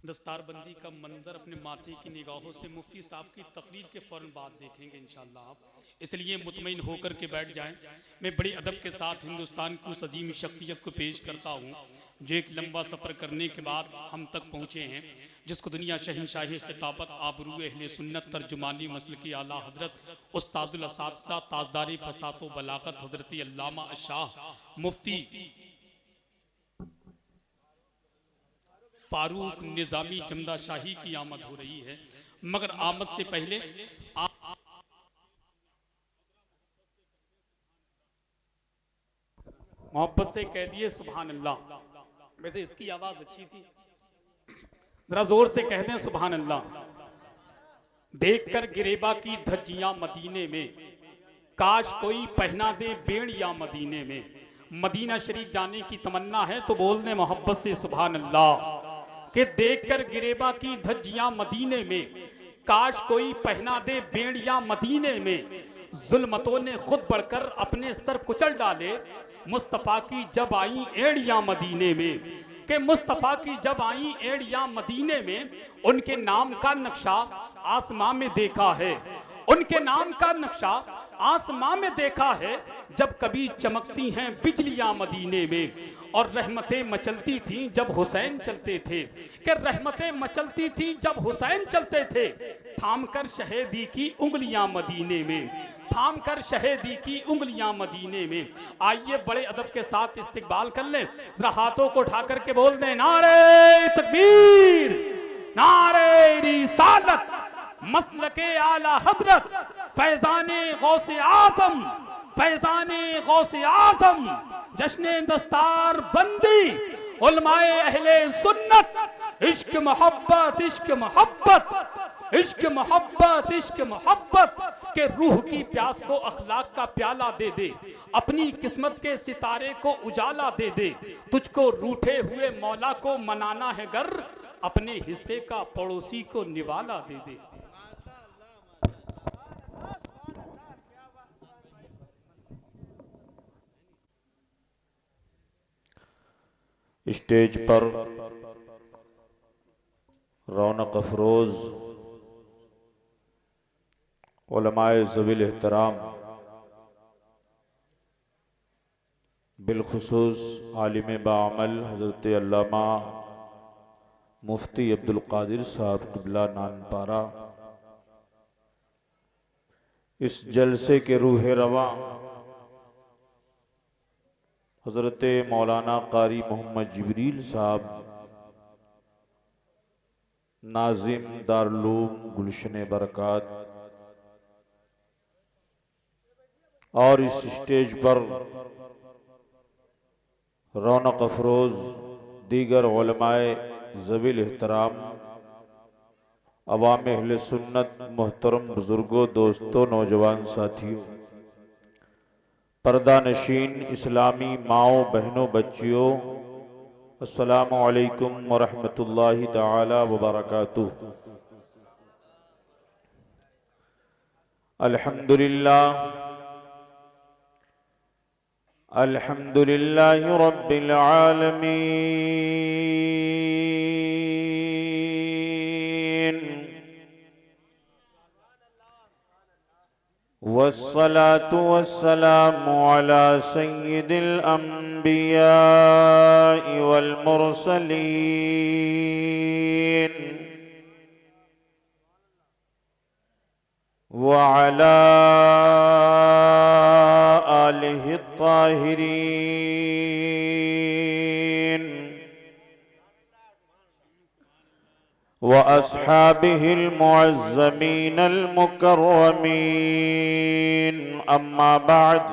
दस्तारबंदी का मंजर अपने माथे की निगाहों से मुफ्ती साहब की तकरीर के फ़ौरन बाद देखेंगे इंशाअल्लाह आप, इसलिए मुतमईन होकर के बैठ जाएं। मैं बड़ी अदब के साथ हिंदुस्तान की उस अजीम शख्सियत को पेश करता हूँ जो एक लंबा सफ़र करने के बाद हम तक पहुँचे हैं, जिसको दुनिया शहनशाही खिताबत आबरू अहले सुन्नत तर्जुमानी मसल की आला हजरत उस्तादुल असातिज़ा ताजदारी फसात व बलागत हजरत अल्लामा शाह मुफ्ती फारूक निज़ामी चंदा शाही की आमद हो रही है, मगर आमद से पहले मोहब्बत से कह दिए सुभान अल्लाह। वैसे इसकी आवाज अच्छी थी, जरा जोर से कह दें सुभान अल्लाह। देखकर गिरेबा की धज्जियां मदीने में, काश कोई पहना दे बेड़ियां मदीने में। मदीना शरीफ जाने की तमन्ना है तो बोल दें मोहब्बत से सुभान अल्लाह। कि देखकर गिरेबा की धज्जियां मदीने में, काश कोई पहना दे बेड़ियां मदीने में। जुल्मतों ने खुद बढ़कर अपने सर कुचल डाले, मुस्तफ़ा की जब आई एड़ियां मदीने में। कि मुस्तफ़ा की जब आई एड़ियां मदीने में, उनके नाम का नक्शा आसमां में देखा है, उनके नाम का नक्शा आसमां में देखा है। जब कभी चमकती हैं बिजलियां मदीने में, और रहमतें मचलती थी जब हुसैन चलते थे। कि रहमतें मचलती थी जब हुसैन चलते थे, थाम कर शहीदी की उंगलियां मदीने में, थाम कर शहीदी की उंगलियां मदीने में। आइए बड़े अदब के साथ इस्तकबाल कर लें, जरा हाथों को उठा करके बोल दें नारे तकबीर, नारे रिसालत, मसलके आला हजरत, फैजाने गौसे आजम, फैजाने गौसे आजम, जश्ने दस्तार बंदी, उलमाए अहले सुन्नत। इश्क मोहब्बत, इश्क मोहब्बत, इश्क मोहब्बत, इश्क मोहब्बत के रूह की प्यास को अखलाक का प्याला दे दे, अपनी किस्मत के सितारे को उजाला दे दे। तुझको रूठे हुए मौला को मनाना है गर, अपने हिस्से का पड़ोसी को निवाला दे दे। स्टेज पर रौनक अफरोज उलमाए ज़वील एहतराम, बिलखुसूस आलिम बाअमल हज़रत अल्लामा मुफ्ती अब्दुल कादिर साहब क़िबला नानपारा, इस जलसे के रूह रवां हज़रत मौलाना कारी मोहम्मद जिब्रील साहब, नाजिम दारुल गुलशन बरक़ात, और इस स्टेज पर रौनक अफरोज दीगर उलमाए ज़वील एहतराम, अवाम अहले सुन्नत, मोहतरम बुजुर्गों, दोस्तों, नौजवान साथियों, पर्दा नशीन इस्लामी माओ बहनों बच्चियों, अस्सलामु अलैकुम व रहमतुल्लाहि ताला व बरकातुहू। अल्हम्दुलिल्लाह, अल्हम्दुलिल्लाहि रब्बिल आलमीन, वस्सलातु वस्सलामु अला सय्यिदिल अंबिया वल मुरसलीन, व अला आलिहि त्ताहिरीन, व अस्हाबिहिल मुअज़्ज़मीन अल मुकर्रमीन, अम्मा बअद,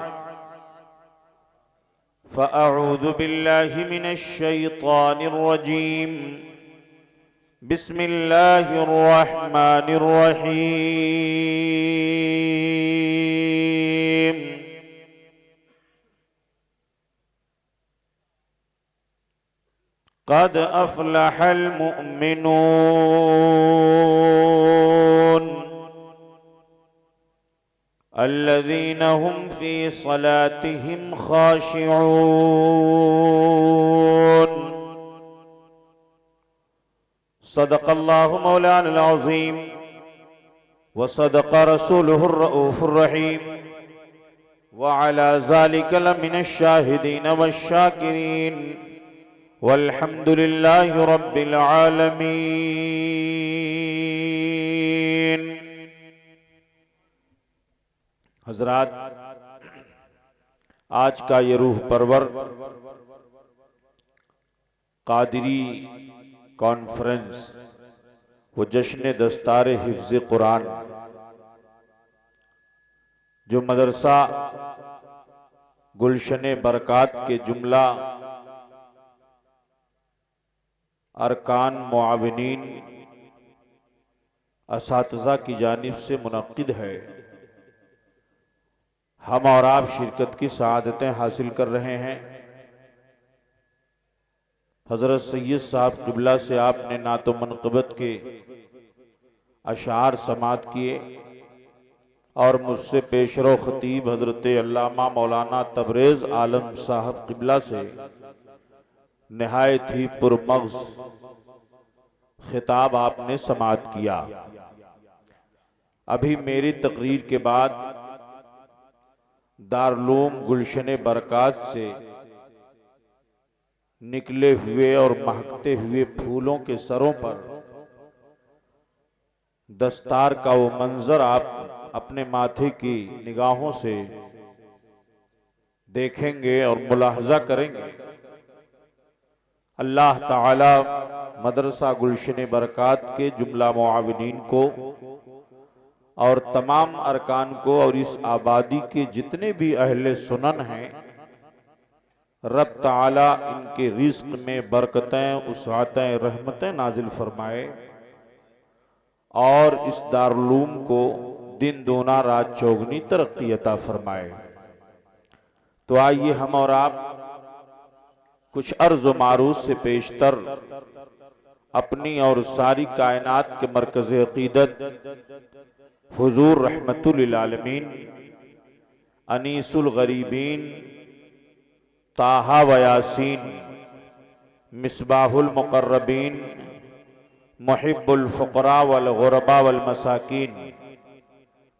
फ़अऊज़ु बिल्लाहि मिनश शैतानिर रजीम, बिस्मिल्लाहिर रहमानिर रहीम। क़द अफ़लहल मुअमिनून अल्लज़ीना हुम फ़ी सलातिहिम ख़ाशिऊन। सदक़ल्लाहु मौलाना अज़ीम व सदक़ रसूलुहुर रऊफ़ुर रहीम व अला ज़ालिका लमिनश शाहिदीन वश्शाकिरीन वल्हम्दुलिल्लाहि रब्बिल आलमीन। हज़रात, आज का ये रूह परवर कादरी कॉन्फ्रेंस वो जश्न दस्तार हिफ्ज़ कुरान जो मदरसा गुलशन बरकात के जुमला अरकान मुआविनीन असातिज़ा की जानिब से मुनक्किद है। हम और आप शिरकत की सआदतें हासिल कर रहे हैं। हजरत सैयद साहब क़िबला से आपने नातो मनक़बत के अशार समात किए और मुझसे पेशरो खतीब हजरत अल्लामा मौलाना तबरेज़ आलम साहब क़िबला से निहायत ही पुरमग़ज़ खिताब आपने समात किया। अभी मेरी तकरीर के बाद दारुल गुलशन बरकात से निकले हुए और महकते हुए फूलों के सरों पर दस्तार का वो मंजर आप अपने माथे की निगाहों से देखेंगे और मुलाहजा करेंगे। अल्लाह ताला मदरसा गुलशन बरकात के जुमला मुआविनीन को और तमाम अरकान को और इस आबादी के जितने भी अहले सुनन हैं, रब ताला इनके रिज़्क़ में बरकतें, उसातें, रहमतें नाजिल फरमाए और इस दारुल को दिन दूना रात चौगनी तरक्की अता फरमाए। तो आइए हम और आप कुछ अर्ज़ व मारूज़ से पेशतर अपनी और सारी कायनात के मरकज़ अक़ीदत हुज़ूर रहमतुल लिल आलमीन अनीसुल गरीबीन ताहा व यासीन मिसबाहुल मुक़र्रबीन मुहिब्बुल फ़ुक़रा वल ग़ुरबा वल मसाकीन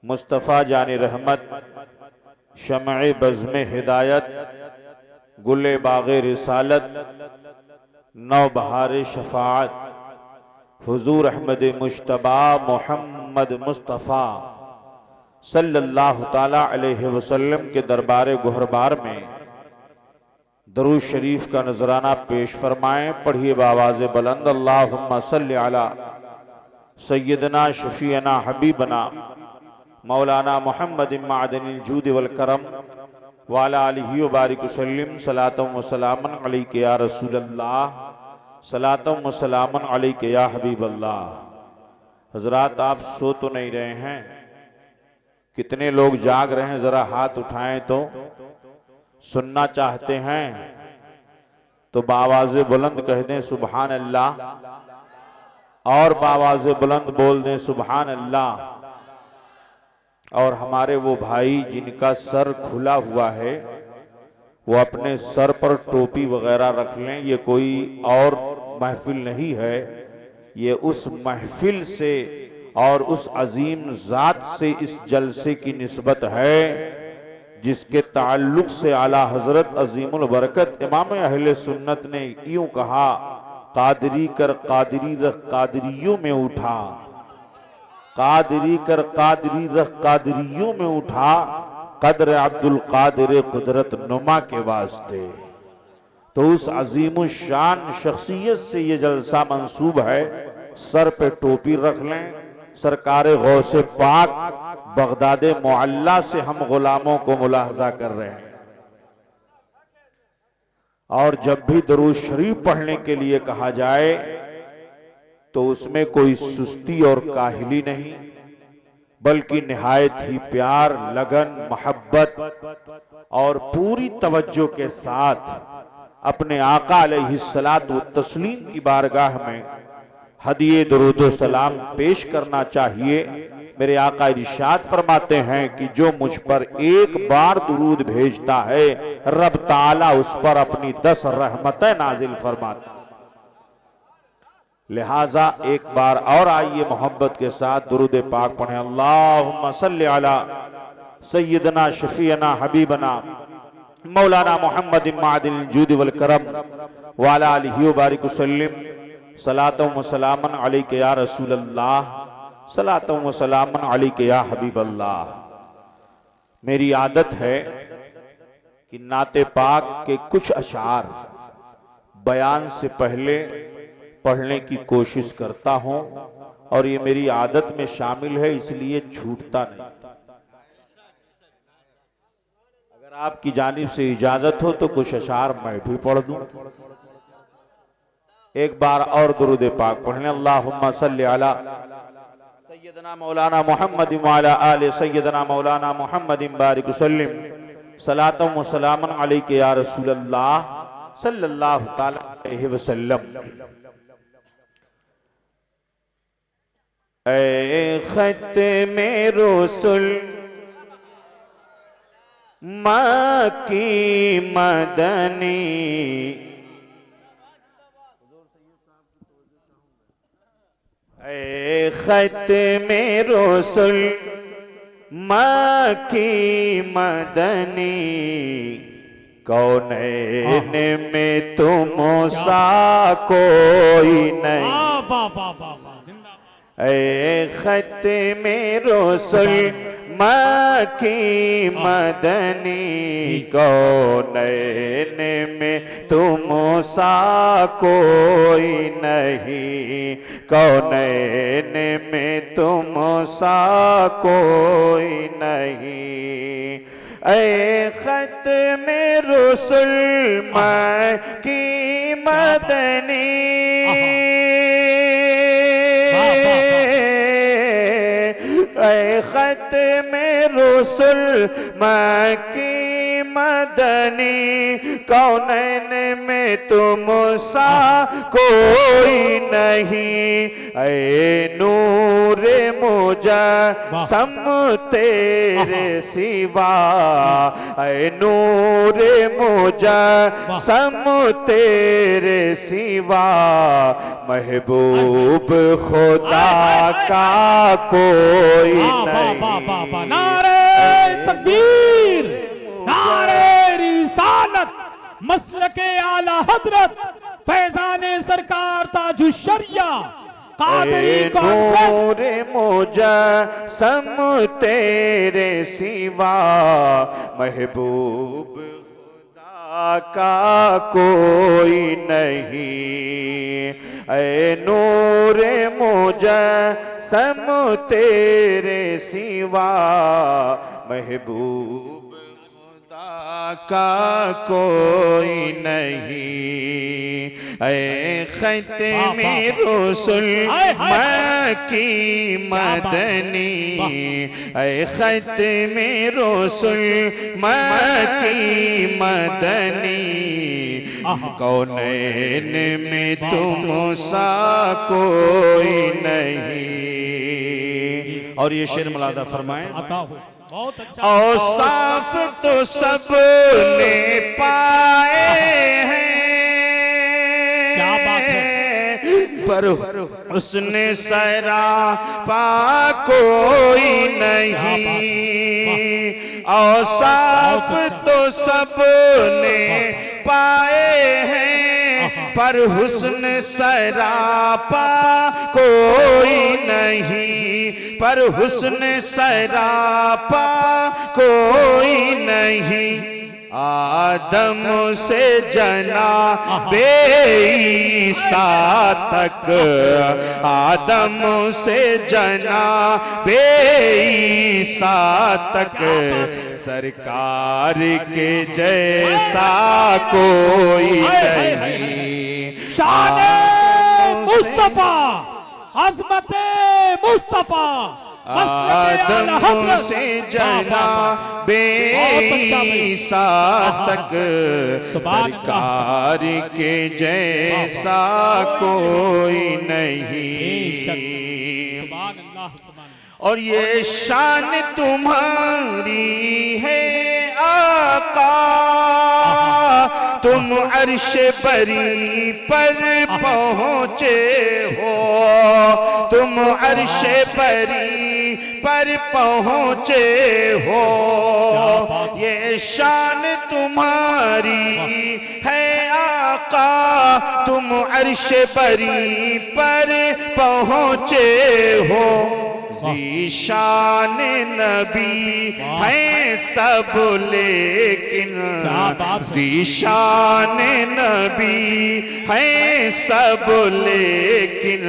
मुस्तफ़ा जान रहमत शमअ बज़्म हिदायत गुले बाग़े रिसालत नौ बहार शफ़ाअत हुज़ूर अहमद मुश्तबा मोहम्मद मुस्तफ़ा सल्लल्लाहु ताला अलैहि वसल्लम के दरबार गुहरबार में दरूद शरीफ का नजराना पेश फरमाएं। पढ़िए बावाज़ बुलंद अल्लाहुम्मा सल्लि अला सय्यदना शफ़ीअना हबीबना मौलाना मोहम्मद मादनिल जूद वल करम वाला आलिहि व बारिक वसल्लिम सलातम व सलामन अलैका या रसूलल्लाह सलातम व सलामन अलैका या हबीबल्लाह। हजरात, आप सो तो नहीं रहे हैं? कितने लोग जाग रहे हैं? जरा हाथ उठाएं तो। सुनना चाहते हैं तो बावाज़े बुलंद कह दें सुभान अल्लाह, और बावाज़े बुलंद बोल दें सुभान अल्लाह। और हमारे वो भाई जिनका सर खुला हुआ है वो अपने सर पर टोपी वगैरह रख लें। ये कोई और महफिल नहीं है, ये उस महफिल से और उस अजीम ज़ात से इस जलसे की निस्बत है जिसके ताल्लुक से आला हजरत अजीमुल बरकत इमाम अहले सुन्नत ने यूं कहा, कादरी कर कादरी रख कादरियों में उठा, कादरी कर कादरी रख कादरियों में उठा, कदर अब्दुल कादिर कुदरत नुमा के वास्ते। तो उस अजीमुल शान शख्सियत से ये जलसा मंसूब है। सर पे टोपी रख लें। सरकार गौसे पाक बगदादे मुअल्ला से हम गुलामों को मुलाहजा कर रहे हैं। और जब भी दरूद शरीफ पढ़ने के लिए कहा जाए तो उसमें कोई सुस्ती और काहिली नहीं, बल्कि निहायत ही प्यार, लगन, मोहब्बत और पूरी तवज्जो के साथ अपने आका अलैहिस्सलातु तस्लीम की बारगाह में हदिये दुरूद सलाम पेश करना चाहिए। मेरे आका इरशाद फरमाते हैं कि जो मुझ पर एक बार दुरूद भेजता है रब ताला उस पर अपनी 10 रहमतें नाजिल फरमाता। लिहाजा एक बार और आइए मोहब्बत के साथ दुरूद पाक पढ़ें। अल्लाहुम्मा सल्ली अला सय्यदना शफीअना हबीबना मौलाना मोहम्मद मादिल जूद वल करम व अला आलिहि व बारिक वसल्लिम सलातम व सलामन अलैका या रसूल अल्लाह सलातम व सलामन अलैका या हबीब अल्लाह। मेरी आदत है कि नाते पाक के कुछ अशार बयान से पहले पढ़ने की कोशिश करता हूं और ये मेरी आदत में शामिल है, इसलिए छूटता नहीं। अगर आपकी जानिब से इजाजत हो तो कुछ अशार मैं भी पढ़ दूं। एक बार और दुरूद पाक पढ़ने। अल्लाहुम्मा सल्ली अला सय्यदना मौलाना मुहम्मद व अला आलि सय्यदना मौलाना मुहम्मद बारिक वसल्लिम सलातम व सलामन अलैका या रसूल अल्लाह सल्लल्लाहु तआला अलैहि वसल्लम। ऐ ख़त्मे रसूल मक्की मदनी ऐ ख़त्मे रसूल मक्की मदनी कौनैन में तुम सा कोई नहीं। ऐ ख़त्मे रसूल मक्की मदनी कौनैन में तुम सा कोई नहीं कौनैन में तुम सा कोई नहीं। ऐ ख़त्मे रसूल मक्की मदनी ऐ ख़त्मे रसूल मक्की मदनी कौनैन में तुम सा कोई नहीं। ऐ नूरे मुजस्सम तेरे सिवा ऐ नूरे मुजस्सम तेरे सिवा महबूब खुदा का कोई नहीं। नारे तकबीर, नारे रिसालत, मसलके आला हजरत फैजाने सरकार ताजुश्शरिया कादरी नूरे मुजस्सम तेरे सिवा महबूब खुदा का कोई नहीं। ऐ नूरे मुजस्सम तेरे सिवा महबूब खुदा का कोई नहीं। ऐ ख़त्मे रसूल मक्की मदनी ऐ ख़त्मे रसूल मक्की मदनी कौनैन में तुम सा कोई नहीं। और ये शेर मुलादा फरमाएं। बहुत अच्छा। और साफ तो सब ने पाए हैं पर उसने सरापा कोई नहीं। और साफ तो सब ने पाए हैं पर हुस्न सरापा कोई नहीं पर हुस्न सरापा कोई नहीं। आदम से जना बेईसा तक आदम से जना बेईसा तक सरकार के जैसा कोई नहीं। शान मुस्तफा अज़मत मुस्तफा आदम से जना बेईसा तक सरकार के जैसा कोई नहीं। और ये शान तुम्हारी है आका तुम अर्श बरी पर पहुँचे हो, तुम अर्श बरी पर पहुँचे हो, ये शान तुम्हारी है आका, तुम अर्श बरी पर पहुँचे हो। ज़ीशान नबी हैं सब लेकिन, ज़ीशान नबी हैं सब लेकिन,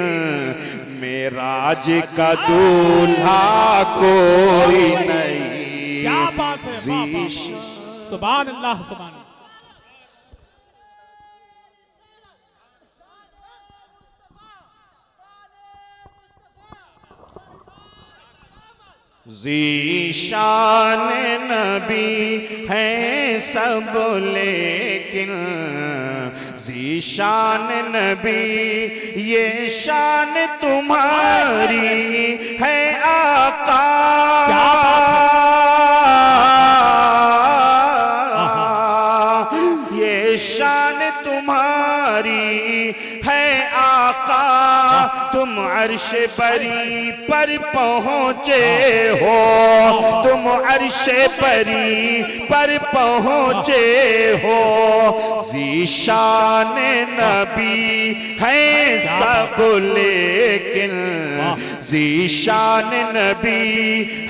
मेराज का दूल्हा कोई नहीं। क्या बात है, सुभान अल्लाह सुभान। ज़ीशान नबी हैं सब लेकिन, ज़ीशान नबी ये शान तुम्हारी है आका, ये शान तुम्हारी है आका, तुम अर्श बरी पर पहुँचे हो, तुम अर्श बरी पर पहुँचे हो, ज़ीशान नबी हैं सब लेकिन, ज़ीशान नबी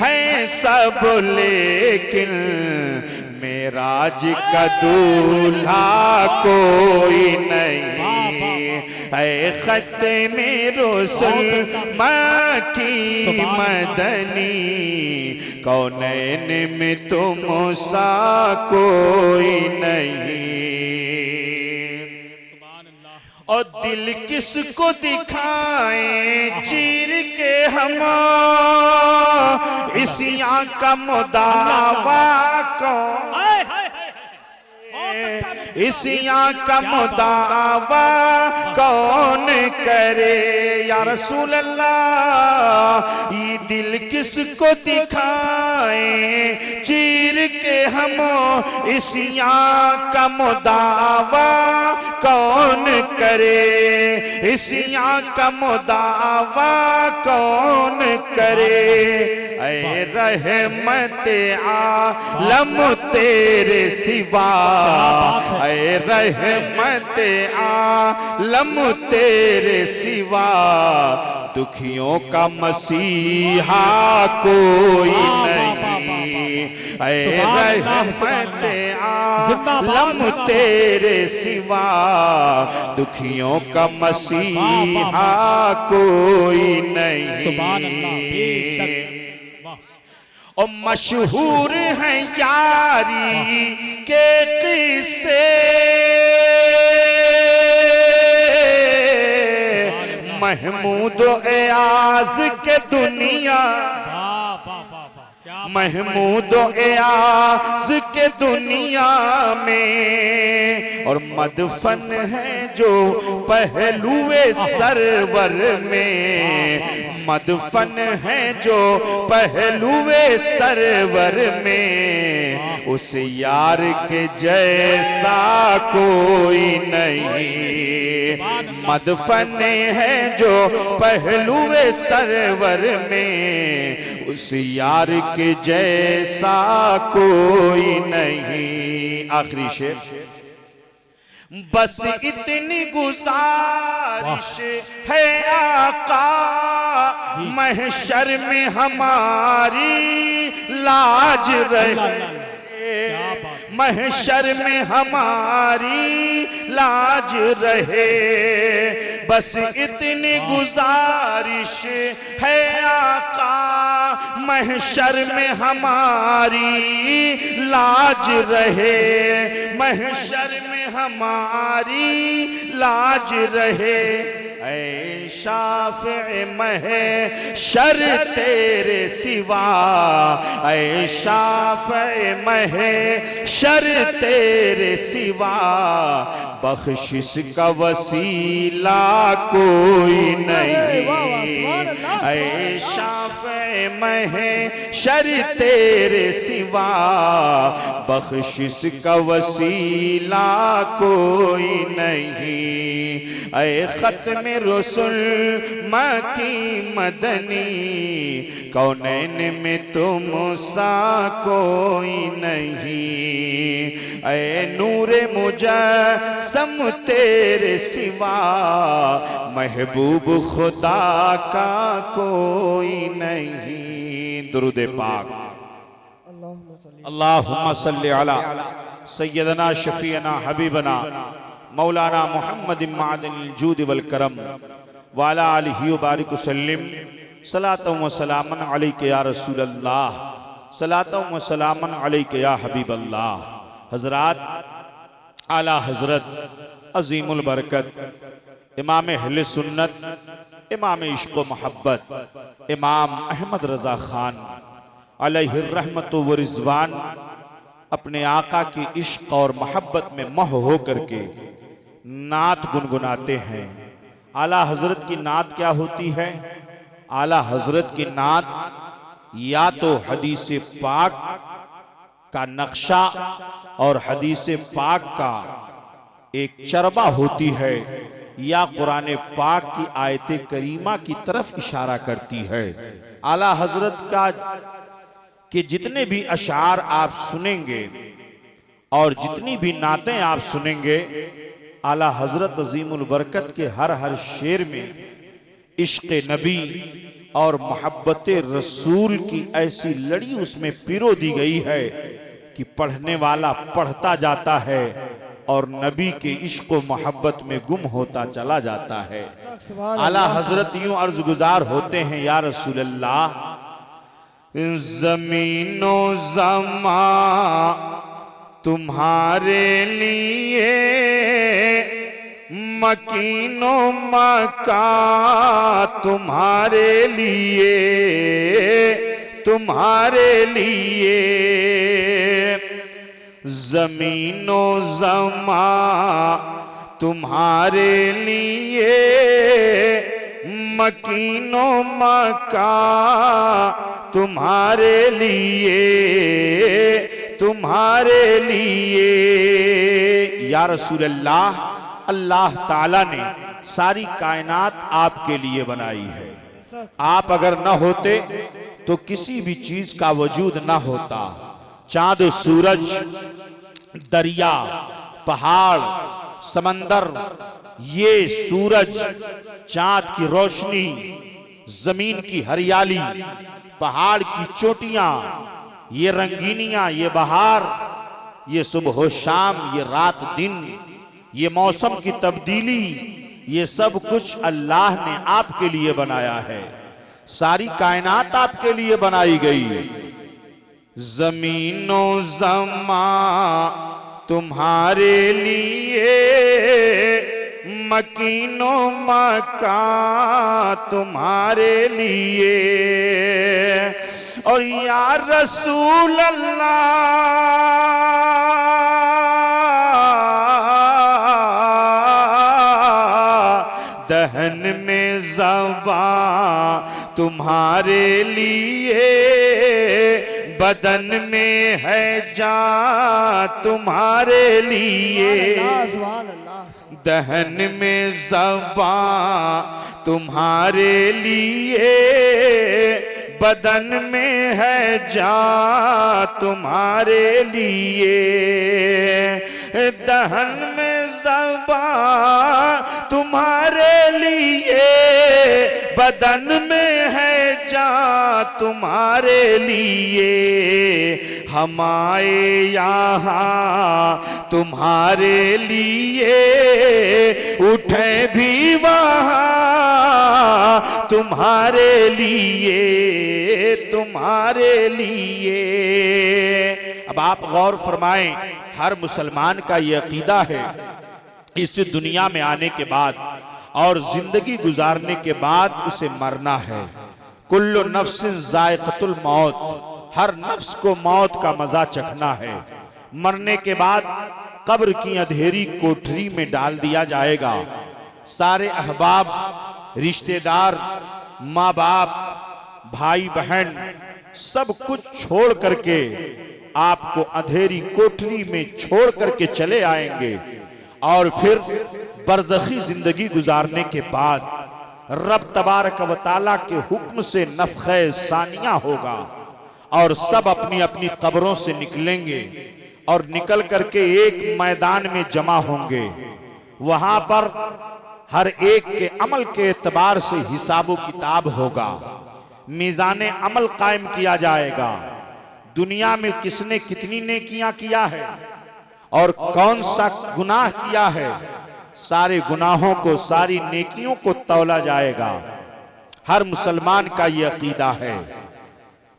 हैं सब लेकिन, मेराज का दूल्हा कोई नहीं। ऐ ख़त्मे रुसूल मक्की मदनी, कौनैन में तुम सा कोई नहीं। और दिल किसको दिखाएं चीर के हम, इसी आँख का मुदावा कौन, इसी आँख का मुदावा कौन करे या रसूल अल्लाह, ये दिल किसको दिखाएं चीर के हम, इसी आँख का मुदावा कौन करे, इसी आँख का मुदावा कौन करे। ऐ रहमत आलम तेरे सिवा, ऐ रहमत आलम तेरे सिवा, दुखियों का मसीहा कोई नहीं। ऐ रहमत आलम तेरे सिवा, दुखियों का मसीहा कोई नहीं। और मशहूर हैं यारी के किस्से, महमूद एयाज के दुनिया, महमूद एयाज के दुनिया में, और मदफन है जो पहलुए सरवर में, मदफन है जो पहलुए सरवर में, उस यार के जैसा कोई नहीं। मदफन है जो पहलुए सरवर में, उस यार के जैसा कोई नहीं। आखिरी शेर, बस इतनी गुजारिश है आका, महशर में हमारी लाज रहे, महशर में हमारी लाज रहे, बस इतनी गुजारिश है आका, महशर में हमारी लाज रहे, महशर में हमारी लाज रहे। ऐ शाफ़े महशर तेरे सिवा, ऐ शाफ़े महशर तेरे सिवा, बख्शिश का वसीला कोई नहीं। ऐ शाफ़े महशर तेरे सिवा, बख्शिश का वसीला कोई नहीं। ऐ खत्म रसूल मकी मदनी, कौनैन में तुम सा कोई नहीं। ऐ नूरे मुजस्सम तेरे सिवा, महबूब खुदा का कोई नहीं। दुरूद पाक। अल्लाहुम्मा सल्ली अला सय्यदना शफीअना हबीबना मौलाना मुहम्मद मादिनिल जूद वल करम व अला आलिहि व बारिक वसल्लिम। सलातन व सलामन अलैका या रसूल अल्लाह, सलातन व सलामन अलैका या हबीब अल्लाह। हजरात, आला हजरत अजीमुल बरकत इमाम अहले सुन्नत, इमाम इश्क व मोहब्बत इमाम अहमद रजा खान अलैहि रहमतु व रिज़वान अपने आका की इश्क और मोहब्बत में मह हो करके नात गुनगुनाते हैं। आला हजरत की नात क्या होती है? आला हजरत की नात या तो हदीस पाक का नक्शा और हदीस पाक का एक चरबा होती है, या कुरान पाक की आयत करीमा की तरफ इशारा करती है। आला हजरत का कि जितने भी अशार आप सुनेंगे और जितनी भी नातें आप सुनेंगे, आला हजरत अजीमुल बरकत के हर शेर में इश्क नबी और मोहब्बत रसूल की ऐसी लड़ी उसमें पिरो दी गई है कि पढ़ने वाला पढ़ता जाता है और नबी के इश्क व मोहब्बत में गुम होता चला जाता है। आला हजरत यूं अर्ज गुजार होते हैं, या रसूल अल्लाह, ज़मीनो ज़मा तुम्हारे लिए, मकीनो मका तुम्हारे लिए, तुम्हारे लिए। ज़मीनो ज़मा तुम्हारे लिए, मकीनो मका तुम्हारे लिए, तुम्हारे लिए। या रसूल अल्लाह, अल्लाह ताला ने सारी कायनात आपके लिए बनाई है। आप अगर न होते तो किसी भी चीज का वजूद न होता। चांद, सूरज, दरिया, पहाड़, समंदर, ये सूरज चांद की रोशनी, जमीन की हरियाली, पहाड़ की चोटियां, ये रंगीनियां, ये बहार, ये सुबह शाम, ये रात दिन, ये मौसम की तब्दीली, ये सब कुछ अल्लाह ने आपके लिए बनाया है। सारी कायनात आपके लिए बनाई गई। ज़मीनो ज़मा तुम्हारे लिए, मकीनो मका तुम्हारे लिए। और या रसूल अल्लाह, दहन में ज़बां तुम्हारे लिए, बदन में है जान तुम्हारे लिए। दहन में ज़बां तुम्हारे लिए, बदन में है जान तुम्हारे लिए। दहन में ज़बां तुम्हारे लिए, बदन में है जान तुम्हारे लिए। हम आए यहाँ तुम्हारे लिए, उठे भी वहाँ तुम्हारे लिए, तुम्हारे लिए। अब आप गौर फरमाएं, हर मुसलमान का ये अकीदा है, इस दुनिया में आने के बाद और जिंदगी गुजारने के बाद उसे मरना है। कुल्लु नफ्सिन ज़ाइक़तुल मौत, हर नफ्स को मौत का मजा चखना है। मरने के बाद कब्र की अंधेरी कोठरी में डाल दिया जाएगा। सारे अहबाब, रिश्तेदार, माँ बाप, भाई बहन सब कुछ छोड़ करके आपको अंधेरी कोठरी में छोड़ करके चले आएंगे और फिर बरज़खी जिंदगी गुजारने के बाद रब तबारक व तआला के हुक्म से नफ़ख़े सानिया होगा और सब अपनी अपनी कब्रों से निकलेंगे और निकल करके एक मैदान में जमा होंगे। वहां पर हर एक के अमल के एतबार से हिसाब किताब होगा, मीज़ाने अमल कायम किया जाएगा। दुनिया में किसने कितनी नेकियां किया है और कौन सा गुनाह किया है, सारे गुनाहों को सारी नेकियों को तौला जाएगा। हर मुसलमान का ये अकीदा है।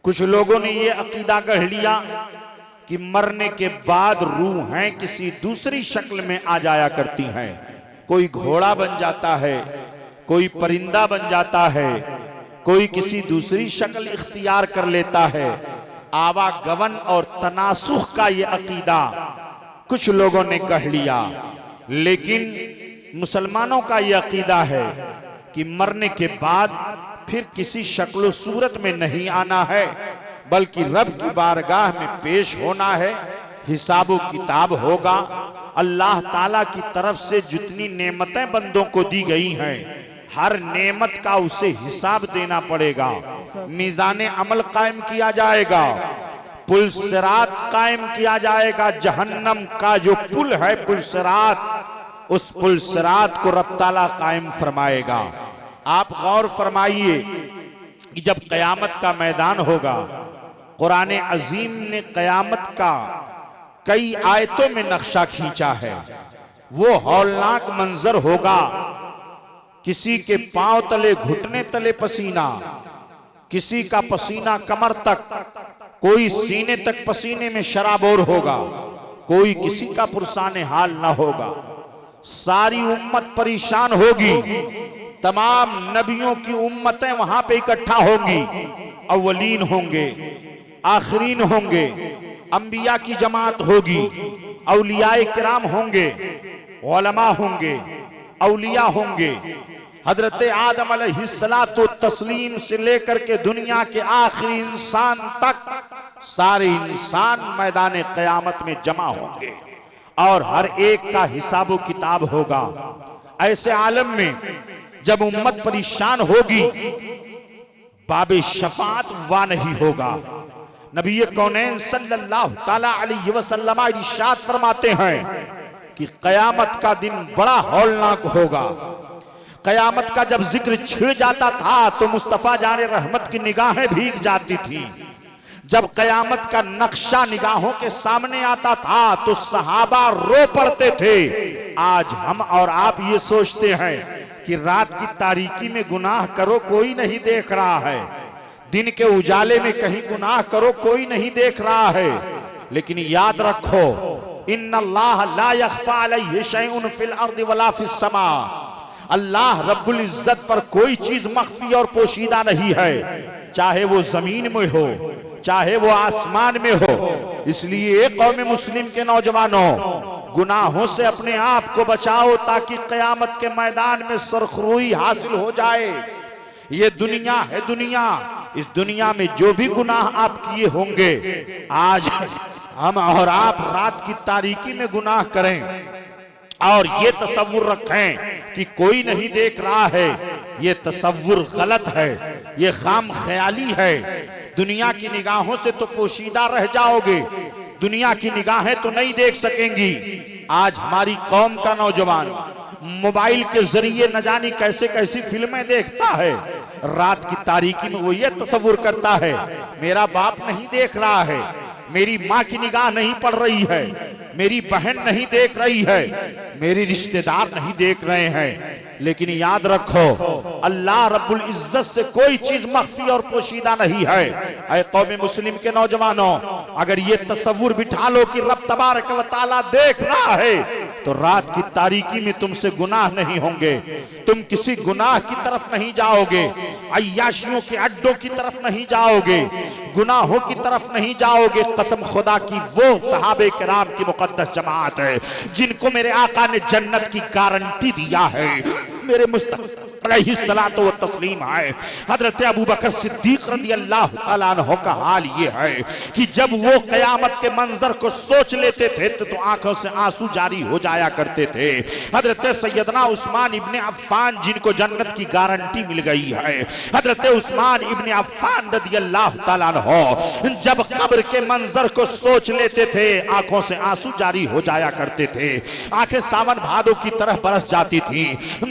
कुछ लोगों ने ये अकीदा गढ़ लिया कि मरने के बाद रूहें किसी दूसरी शक्ल में आ जाया करती हैं। कोई घोड़ा बन जाता है, कोई परिंदा बन जाता है, कोई किसी दूसरी शक्ल इख्तियार कर लेता है। आवागमन और तनासुख का ये अकीदा कुछ लोगों ने कह लिया, लेकिन मुसलमानों का ये अकीदा है कि मरने के बाद फिर किसी शक्ल सूरत में नहीं आना है, बल्कि रब की बारगाह में पेश होना है। हिसाब किताब होगा। अल्लाह ताला की तरफ से जितनी नेमतें बंदों को दी गई हैं, हर नेमत का उसे हिसाब देना पड़ेगा। मीज़ाने अमल कायम किया जाएगा, पुल सिरात कायम किया जाएगा। जहन्नम का जो पुल है पुल सिरात, उस पुल सिरात को रब ताला कायम फरमाएगा। आप गौर फरमाइए कि जब कयामत का मैदान होगा, कुरान अजीम ने कयामत का कई आयतों में नक्शा खींचा है। वो हौलनाक मंजर होगा। किसी के पांव तले घुटने तले पसीना, किसी का पसीना कमर तक, कोई सीने तक पसीने में शराबोर होगा, कोई किसी का पुरसाने हाल ना होगा। सारी उम्मत परेशान होगी। तमाम नबियों की उम्मतें वहां पे इकट्ठा होंगी। अव्वलीन होंगे, आखिरीन होंगे, अंबिया की जमात होगी, औलियाए किराम होंगे, उलमा होंगे, औलिया होंगे। हजरत आदम अलैहिस्सलातु तस्लीम से लेकर के दुनिया के आखिरी इंसान तक सारे इंसान मैदान क़यामत में जमा होंगे और हर एक का हिसाब किताब होगा। ऐसे आलम में जब उम्मत परेशान होगी, बाबे शफात वा नहीं होगा। नबी कौनैन सल्लल्लाहु ताला अलैहि वसल्लम इरशाद फरमाते हैं कि कयामत का दिन बड़ा हौलनाक होगा। कयामत का जब जिक्र छिड़ जाता था तो मुस्तफा जाने रहमत की निगाहें भीग जाती थी। जब कयामत का नक्शा निगाहों के सामने आता था तो सहाबा रो पड़ते थे। आज हम और आप ये सोचते हैं कि रात की तारीकी में गुनाह करो कोई नहीं देख रहा है, दिन के उजाले में कहीं गुनाह करो कोई नहीं देख रहा है। लेकिन याद रखो, इन्नल्लाह ला यख्फा अलैहि शैउन फिल अर्दि वला फिस समा। अल्लाह रब्बुल इज्जत पर कोई चीज मख्फी और पोशीदा नहीं है, चाहे वो जमीन में हो चाहे वो आसमान में हो। इसलिए कौम मुस्लिम के नौजवानों, गुनाहों से अपने आप को बचाओ ताकि कयामत के मैदान में सरखरुई हासिल हो जाए। ये दुनिया है दुनिया, इस दुनिया में जो भी गुनाह आप किए होंगे, आज हम और आप रात की तारीकी में गुनाह करें और ये तसव्वुर रखें कि कोई नहीं देख रहा है, ये तसव्वुर गलत है, ये खाम ख्याली है। दुनिया की निगाहों से तो पोशीदा रह जाओगे, दुनिया की निगाहें तो नहीं देख सकेंगी। आज हमारी कौम का नौजवान मोबाइल के जरिए न जानी कैसे कैसी फिल्में देखता है। रात की तारीकी में वो ये तसव्वुर करता है, मेरा बाप नहीं देख रहा है, मेरी माँ की निगाह नहीं पड़ रही है, मेरी बहन नहीं देख रही है, मेरे रिश्तेदार नहीं देख रहे हैं। लेकिन याद रखो, अल्लाह रब्बुल इज्जत से कोई चीज मख्फी और पोशीदा नहीं है। ऐ कौम मुस्लिम के नौजवानों, अगर ये तसव्वुर बिठा लो कि रब तबारक व तआला देख रहा है, तो रात की तारीकी में तुमसे गुनाह नहीं होंगे, तुम किसी गुनाह की तरफ नहीं जाओगे, अय्याशियों के अड्डों की तरफ नहीं जाओगे, गुनाहों की तरफ नहीं जाओगे। कसम खुदा की वो सहाबे किराम की मुकद्दस जमात है जिनको मेरे आका ने जन्नत की गारंटी दिया है। मेरे मुस्तफा अलैहिस्सलातु व तस्लीम है। हजरत अबू बकर सिद्दीक रज़ी अल्लाह तआला अन्हु का हाल ये है कि जब वो क़यामत के मंजर को सोच लेते थे तो आंखों से आंसू जारी हो जाया करते थे। हजरत सैयदना उस्मान इब्ने अफ़्फ़ान जिनको जन्नत की गारंटी मिल गई है, हजरत उस्मान इब्ने अफ़्फ़ान रज़ी अल्लाह तआला अन्हु जब कब्र के मंजर को सोच लेते थे आंखों से आंसू जारी हो जाया करते थे, आंखें सावन भादों की तरह बरस जाती थी,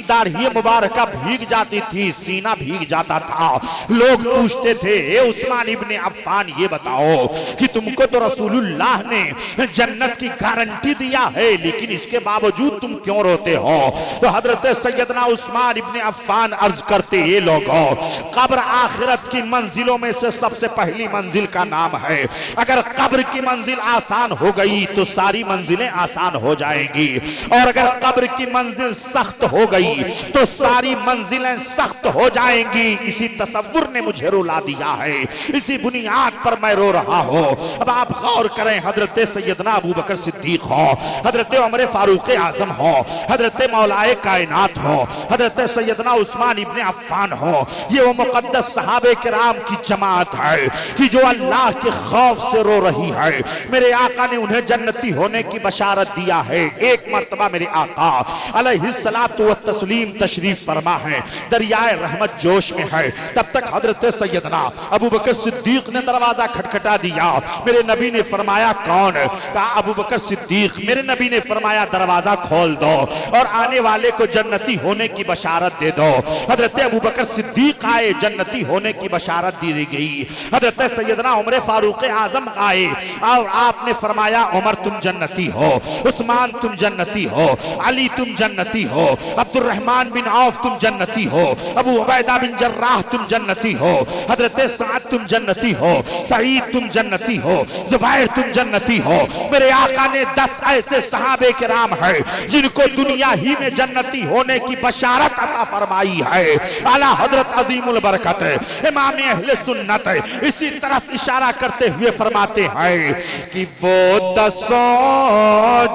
दाढ़ी मुबारक भीग जाती थी, सीना भीग जाता था। लोग पूछते थे ए उस्मान इब्ने अफ़्फ़ान ये बताओ कि तुमको तो रसूलुल्लाह ने जन्नत की गारंटी दिया है लेकिन इसके बावजूद तुम क्यों रोते हो? तो हजरत सैयदना उस्मान इब्ने अफ़्फ़ान अर्ज करते ये लोगों, कब्र आखिरत की मंजिलों में से सबसे पहली मंजिल का नाम है। अगर कब्र की मंजिल आसान हो गई तो सारी मंजिलें आसान हो जाएंगी, और अगर कब्र की मंजिल सख्त हो गई तो सारी मंजिलें सख्त हो जाएंगी। इसी तसव्वुर ने मुझे रुला दिया है, इसी बुनियाद पर मैं रो रहा हूं। अब आप गौर करें, हजरत सैयदना अबू बकर सिद्दीक हो, हजरत उमर फारूक आजम हो, हजरत मौलाए कायनात हो, हजरत सैयदना उस्मान इब्ने अफ़्फ़ान हो, ये वो मुक़द्दस सहाबे किराम की जमात है कि जो अल्लाह के खौफ से रो रही है। मेरे आका ने उन्हें जन्नती होने की बशारत दिया है। एक मर्तबा मेरे आका अलैहिस्सलातु व तस्लीम तशरीफ फरमा है, दरियाए रहमत जोश में है, तब तक हजरत सैयदना अबू बकर सिद्दीक ने दरवाजा खटखटा दिया। मेरे नबी ने फरमाया कौन? कहा अबू बकर सिद्दीक। मेरे नबी ने फरमाया दरवाजा खोल दो और आने वाले को जन्नती होने की बशारत दे दो। हजरत अबू बकर सिद्दीक आए, जन्नती होने की बशारत दी गई। हजरत सैयदना उमर फारूक आजम आए और आपने फरमाया उमर तुम जन्नती हो, उस्मान तुम जन्नती हो, अली तुम जन्नती हो, अब्दुर्रहमान बिन औफ तुम जन्नती हो, अबू उबैदा बिन जर्राह तुम जन्नती हो, हजरत साद तुम जन्नती हो, सईद तुम जन्नती हो, जुबैर तुम जन्नती हो। मेरे आका ने 10 ऐसे सहाबे किराम है जिनको दुनिया ही में जन्नती होने की बशारत अता फरमाई है। आला हजरत अजीमुल बरकत इमाम अहले सुन्नत इसी तरफ इशारा करते हुए फरमाते हैं कि वो 10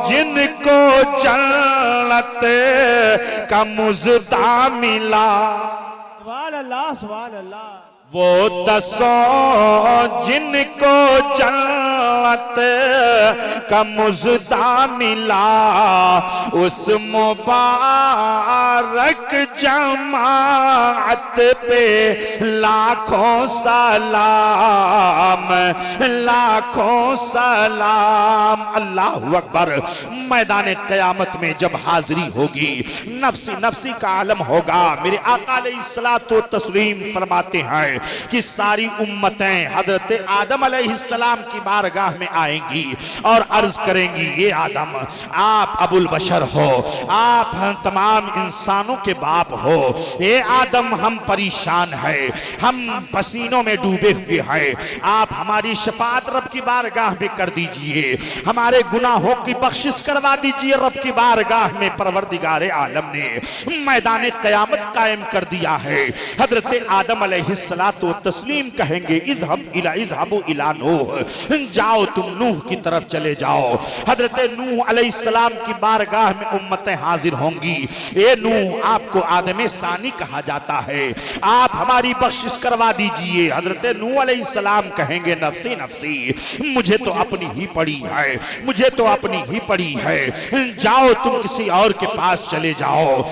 जिनको जन्नत का मुज़दा मिला, सुभान अल्लाह सुभान अल्लाह, वो 10 जिनको जन्नत का मुज़दा मिला, उस मुबारक जमात पे लाखों सलाम, लाखों सलाम। अल्लाहु अकबर। मैदान क़यामत में जब हाजिरी होगी, नफ्सी नफ्सी का आलम होगा, मेरे आका अलैहिस्सलातु तस्लीम फरमाते हैं कि सारी उम्मतें हजरत आदम अलैहिस्सलाम की बारगाह में आएंगी और अर्ज करेंगी ये आदम आप अबुल बशर हो, आप तमाम इंसानों के बाप हो। ये आदम हम परेशान हैं, हम पसीनों में डूबे हुए हैं, आप हमारी शफाअत रब की बारगाह में कर दीजिए, हमारे गुनाहों की बख्शिश करवा दीजिए रब की बारगाह में। परवरदिगार आलम ने मैदान क़यामत कायम कर दिया है। हजरत आदम अलैहिस्सलातु तस्लीम कहेंगे इज़हबू इला नूह, जाओ तुम नूह की तरफ चले जाओ। हजरत नूह अलैहिस्सलाम की बारगाह में उम्मतें हाजिर होंगी। ए नूह आपको आदम सानी कहा जाता है, आप हमारी बख्शिश करवा दीजिए। हजरत नूह अलैहिस्सलाम कहेंगे नफ्सी नफ्सी, मुझे तो अपनी ही पड़ी है, मुझे तो अपनी ही पड़ी है, जाओ तुम किसी और के पास चले जाओ।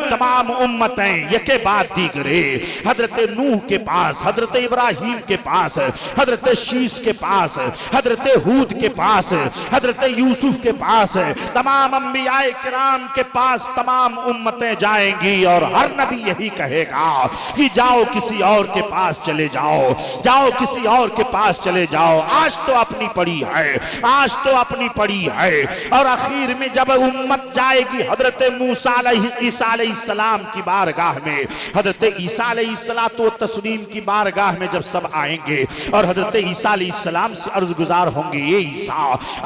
तमाम उम्मतें यके बाद दीगरे हजरत नूह के पास, हजरत इब्राहीम के पास, हजरत शीश के पास, हजरत हूद के पास, हजरत यूसुफ के पास, तमाम अंबियाए किराम के पास तमाम उम्मतें जाएंगी और हर नबी यही कहेगा कि जाओ किसी और के पास चले जाओ, जाओ किसी और के पास चले जाओ। आज तो अपनी पड़ी है, आज तो अपनी पड़ी है। और आखिर में जब उम्मत जाएगी हजरत मूसा ईसा अलैहिस्सलाम की बारगाह में, हजरत ईसा अलैहिस्सलातु तस्लीम की बारगाह में जब सब आएंगे और हजरत ईसा अलैहिस्सलाम से अर्ज गुजार होंगे, ये ईसा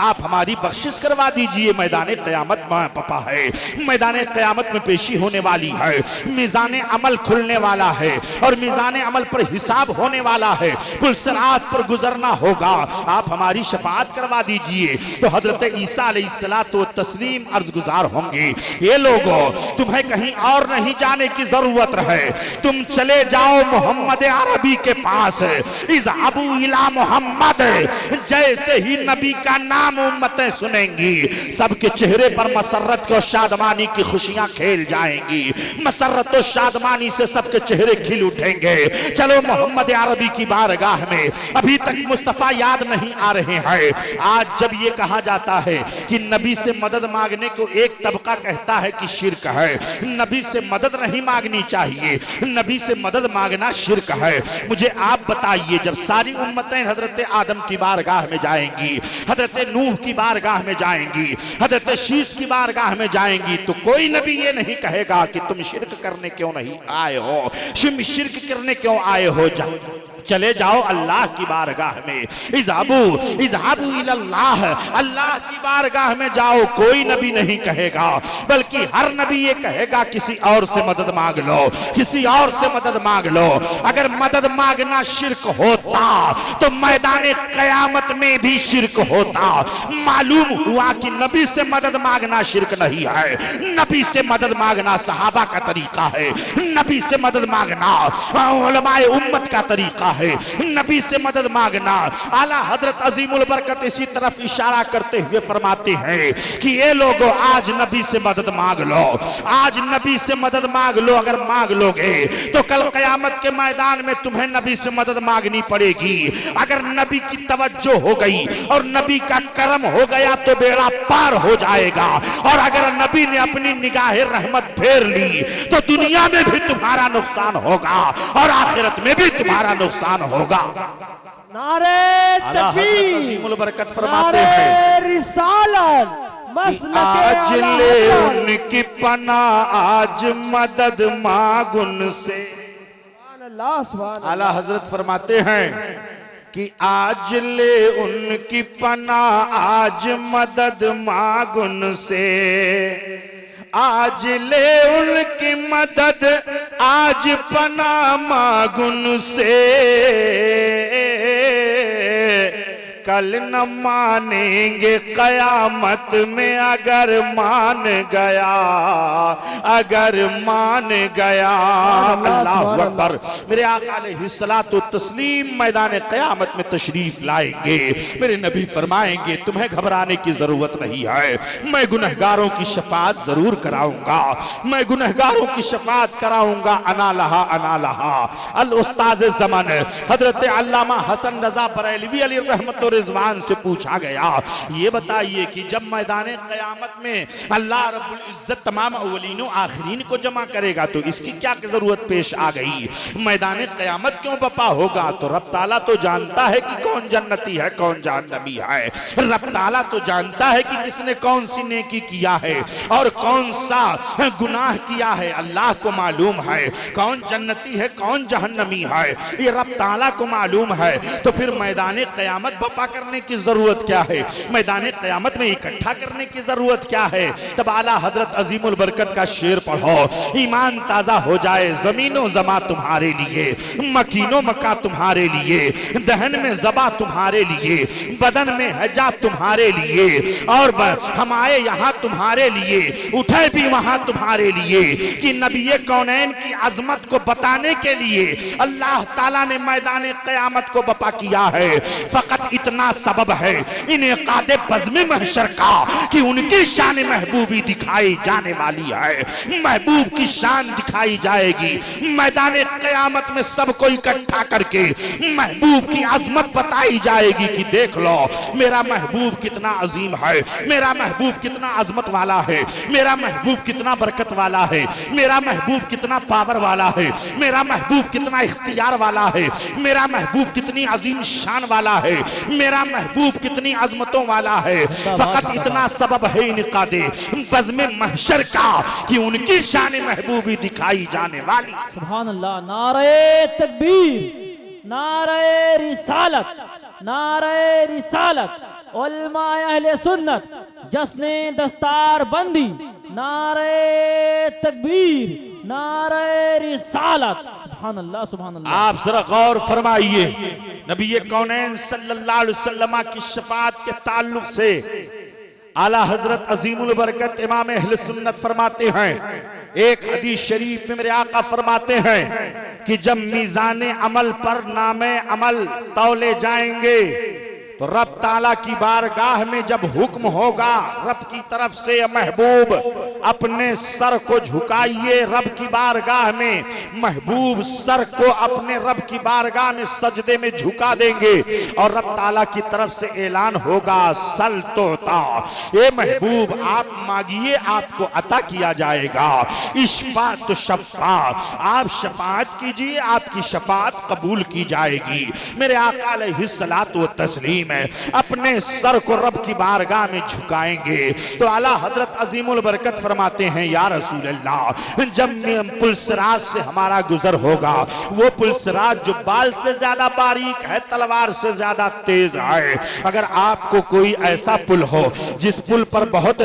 आप हमारी बख्शिश करवा दीजिए। मैदान क़यामत में पपा है, मैदान क़यामत में पेशी होने वाली है, मीज़ान अमल खुलने वाला है और मीज़ान अमल पर हिसाब होने वाला है, पुल सिरात पर गुजरना होगा, आप हमारी शफाअत करवा दीजिए। तो हजरत ईसा अलैहिस्सलातु तस्लीम अर्ज गुजार होंगे, ये लोगों तुम्हें कहीं और नहीं जाने की जरूरत है, तुम चले जाओ मोहम्मद अरबी के पास। इज़हाबू इला मोहम्मद, जैसे ही नबी का नाम उम्मतें सुनेंगी सबके चेहरे पर मसरत और शादमानी की खुशियां खेल जाएंगी, मसरत और शादमानी से सबके चेहरे खिल उठेंगे। चलो मोहम्मद अरबी की बारगाह में, अभी तक मुस्तफा याद नहीं आ रहे हैं। आज जब ये कहा जाता है कि नबी से मदद मांगने को एक तबका कहता है कि शिर्क है, नबी से मदद नहीं मांगनी चाहिए, नबी से मदद मांगना शिर्क है। मुझे आप बताइए, जब सारी उम्मतें हजरत आदम की बारगाह में जाएंगी, हजरत नूह की बारगाह में जाएंगी, हजरत शीश की बारगाह में जाएंगी, तो कोई नबी ये नहीं कहेगा कि तुम शिर्क करने क्यों नहीं आए हो, तुम शिर्क करने क्यों आए हो, चले जाओ अल्लाह की बारगाह में। इज़हाबू इलल्लाह, अल्लाह की बारगाह में जाओ। कोई नबी नहीं कहेगा, बल्कि हर नबी ये कहेगा किसी और से मदद मांग लो, किसी और से मदद मांग लो। अगर मदद मांगना शिर्क होता तो मैदान क़यामत में भी शिर्क होता। मालूम हुआ कि नबी से मदद मांगना शिर्क नहीं है, नबी से मदद मांगना सहाबा का तरीका है, नबी से मदद मांगना उलमाए उम्मत का तरीका है, नबी से मदद मांगना। आला हजरत अजीमुल बरकत इसी तरफ इशारा करते हुए फरमाते हैं कि ये लोगों आज नबी से मदद मांग लो, आज नबी से मदद मांग लो। अगर मांग लोगे तो कल क़यामत के मैदान में तुम्हें नबी से मदद मांगनी पड़ेगी। अगर नबी की तवज्जो हो गई और नबी का करम हो गया तो बेड़ा पार हो जाएगा, और अगर नबी ने अपनी निगाह रहमत फेर ली तो दुनिया में भी तुम्हारा नुकसान होगा और आखिरत में भी तुम्हारा नुकसान होगा। नारे तकबीर, बरकत फरमाते हैं, नारे रिसालत, आज ले उनकी पना, आज मदद मांगुन से। आला हजरत फरमाते हैं कि आज ले उनकी पना, आज मदद मांगुन से, आज ले उनकी मदद, आज पना मांगुन से। कल न मानेंगे क़यामत में अगर मान गया, अगर मान गया। अल्लाह अकबर। मेरे आका अलैहिस्सलातु तस्लीम मैदान क़यामत में तशरीफ लाएंगे। मेरे नबी फरमाएंगे तुम्हें घबराने की जरूरत नहीं है, मैं गुनहगारों की शफाअत जरूर कराऊंगा, मैं गुनहगारों की शफाअत कराऊंगा। अना लहा अना लहा। अल उस्ताज़ ज़मान हजरत अल्लामा हसन रज़ा बरेलवी अलैहि रहमत रिजवान से पूछा गया, ये बताइए कि जब मैदान क़यामत में अल्लाह रब्बुल इज्जत तमाम अव्वलीन आखिरीन को जमा करेगा तो इसकी क्या जरूरत पेश आ गई, मैदान क़यामत क्यों बपा होगा? तो रब ताला तो जानता है कि कौन जन्नती है कौन जहन्नमी है, रब ताला तो जानता है कि किसने कौन सी नेकी किया है और कौन सा गुनाह किया है। अल्लाह को मालूम है कौन जन्नती है कौन जहन्नमी है, ये रब ताला को मालूम है। तो फिर मैदान क़यामत बपा करने की जरूरत क्या है, मैदान क़यामत में इकट्ठा करने की जरूरत क्या है? तब आला हजरत अजीमुल बरकत का शेर पढ़ो, ईमान ताजा हो जाए जमीनो जमा तुम्हारे लिए, मकीनो मका तुम्हारे लिए, दहन में जबा तुम्हारे लिए, बदन में हजा तुम्हारे लिए, और हमारे यहाँ तुम्हारे लिए, उठे भी वहां तुम्हारे लिए। कि नबी कौनैन की अजमत को बताने के लिए अल्लाह ताला ने मैदान क़यामत को बपा किया है। फकत इतना सबब है इनेकादे बज़्म महशर का कि उनकी शान महबूबी दिखाई जाने वाली है, महबूब की शान दिखाई जाएगी। मैदान क़यामत में सबको इकट्ठा करके महबूब की अजमत बताई जाएगी कि देख लो मेरा महबूब कितना अजीम है, मेरा महबूब कितना अजमत वाला है, मेरा महबूब कितना बरकत वाला है, मेरा महबूब कितना पावर वाला है, मेरा महबूब कितना इख्तियार वाला है, मेरा महबूब कितनी अजीम शान वाला है, मेरा महबूब कितनी अजमतों वाला है। फकत इतना सबब है इनकादे बज़्म महशर का कि उनकी शान महबूबी दिखाई जाने वाली। सुभान अल्लाह। नारे तकबीर, नारे रिसालत, नारे रिसालत, उलमाए अहले सुन्नत, जश्ने दस्तार बंदी, नारे तकबीर, नारे रिसालत। सुभान अल्लाह, सुभान अल्लाह। आप जरा गौर फरमाइए, नबी कौनैन सल्लल्लाहु अलैहि वसल्लम की शफाअत के ताल्लुक से आला हजरत अजीमुल बरकत इमाम अहले सुन्नत फरमाते हैं, एक हदीस शरीफ में मेरे आका फरमाते हैं कि जब मीज़ान अमल पर नामे अमल तौले जाएंगे तो रब ताला की बारगाह में जब हुक्म होगा रब की तरफ से, महबूब अपने सर को झुकाइए रब की बारगाह में, महबूब सर को अपने रब की बारगाह में सजदे में झुका देंगे और रब ताला की तरफ से ऐलान होगा सल तोता, ये महबूब आप मांगिए आपको अता किया जाएगा। इश्फा तो शफा, आप शफाअत कीजिए आपकी शफाअत कबूल की जाएगी। मेरे आका अलैहिस्सलातु व तस्लीम अपने सर को रब की बारगाह में झुकाएंगे तो आला हजरत अजीमुल बरकत फरमाते हैं, या रसूल अल्लाह, जब पुलसराज से हमारा गुजर होगा, वो पुलसराज जो बाल से ज्यादा बारीक है, तलवार से ज्यादा तेज है, अगर आपको कोई ऐसा पुल हो जिस पुल पर बहुत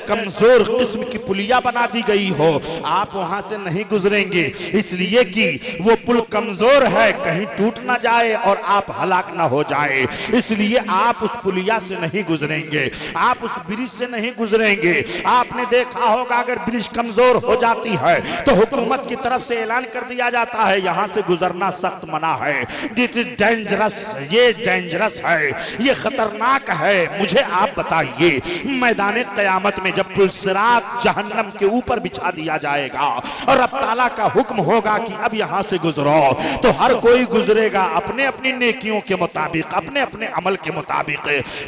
कमजोर किस्म की पुलिया बना दी गई हो, आप वहां से नहीं गुजरेंगे, इसलिए कि वो पुल कमजोर है, कहीं टूट ना जाए और आप हलाक ना हो जाए, इसलिए आप उस पुलिया से नहीं गुजरेंगे, आप उस ब्रिज से नहीं गुजरेंगे। आपने देखा होगा अगर ब्रिज कमजोर हो जाती है तो हुकूमत की तरफ से ऐलान कर दिया जाता है यहां से गुजरना सख्त मना है, दिस इज डेंजरस, ये डेंजरस है, ये खतरनाक है। मुझे आप बताइए, मैदान कयामत में जब पुलसरात जहन्नम के ऊपर बिछा दिया जाएगा और अब ताला का हुक्म होगा कि अब यहां से गुजरो, तो हर कोई गुजरेगा अपने अपनी नेकियों के मुताबिक, अपने अपने अमल के मुताबिक।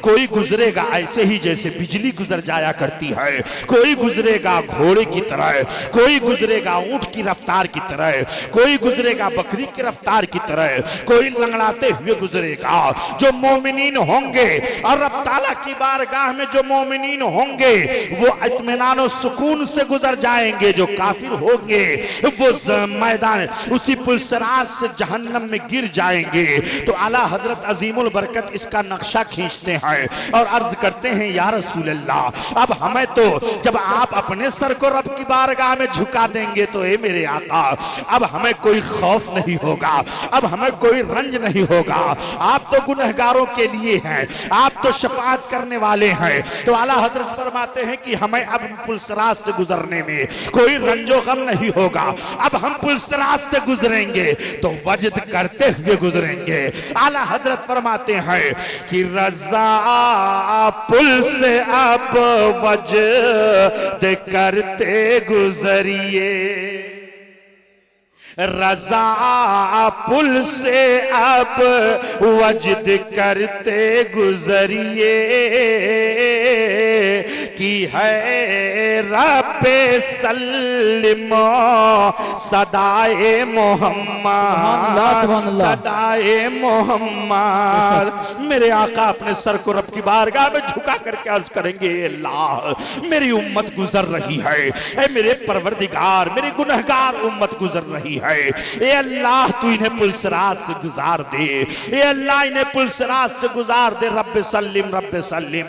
कोई गुजरेगा ऐसे ही जैसे बिजली गुजर जाया करती है, कोई गुजरेगा घोड़े की तरह, कोई गुजरेगा ऊंट की रफ्तार की तरह, कोई गुजरेगा बकरी की रफ्तार की तरह, कोई लंगड़ाते हुए गुजरेगा। जो मोमिनीन होंगे और रब ताला की बारगाह में जो मोमिनीन होंगे वो इत्मीनान और सुकून से गुजर जाएंगे, जो काफिर होंगे वो मैदान उसी पुलसराज से जहन्नम में गिर जाएंगे। तो आला हजरत अजीमुल बरकत इसका नक्शा खींचते हैं और अर्ज करते हैं, या रसूल अल्लाह, अब हमें तो जब आप अपने सर को रब की बारगाह में झुका देंगे तो ए मेरे आका, अब हमें कोई खौफ नहीं होगा, अब हमें कोई रंज नहीं होगा, आप तो गुनहगारों के लिए हैं, आप तो शफाअत करने वाले हैं। तो आला हजरत फरमाते हैं कि हमें अब पुलसराज से गुजरने में कोई रंजो गम नहीं होगा, अब हम पुलसराज से गुजरेंगे तो वजद करते हुए गुजरेंगे। आला हजरत फरमाते हैं कि रजा पुल से अब वजद करते गुजरिए, रजा पुल से अब वजद करते गुजरिए, की है रब्बे सल्लिमो सदाए मोहम्मद, सदाए मोहम्मद। मेरे आका अपने सर को रब की बारगाह में झुका करके अर्ज करेंगे, अल्लाह मेरी उम्मत गुजर रही है, ऐ मेरे परवरदिगार मेरी गुनहगार उम्मत गुजर रही है, ए अल्लाह तू इन्हें पुलसराज से गुजार दे, ए अल्लाह इन्हें पुलसराज से गुजार दे, रब्बे सल्लिम रब्बे सल्लिम।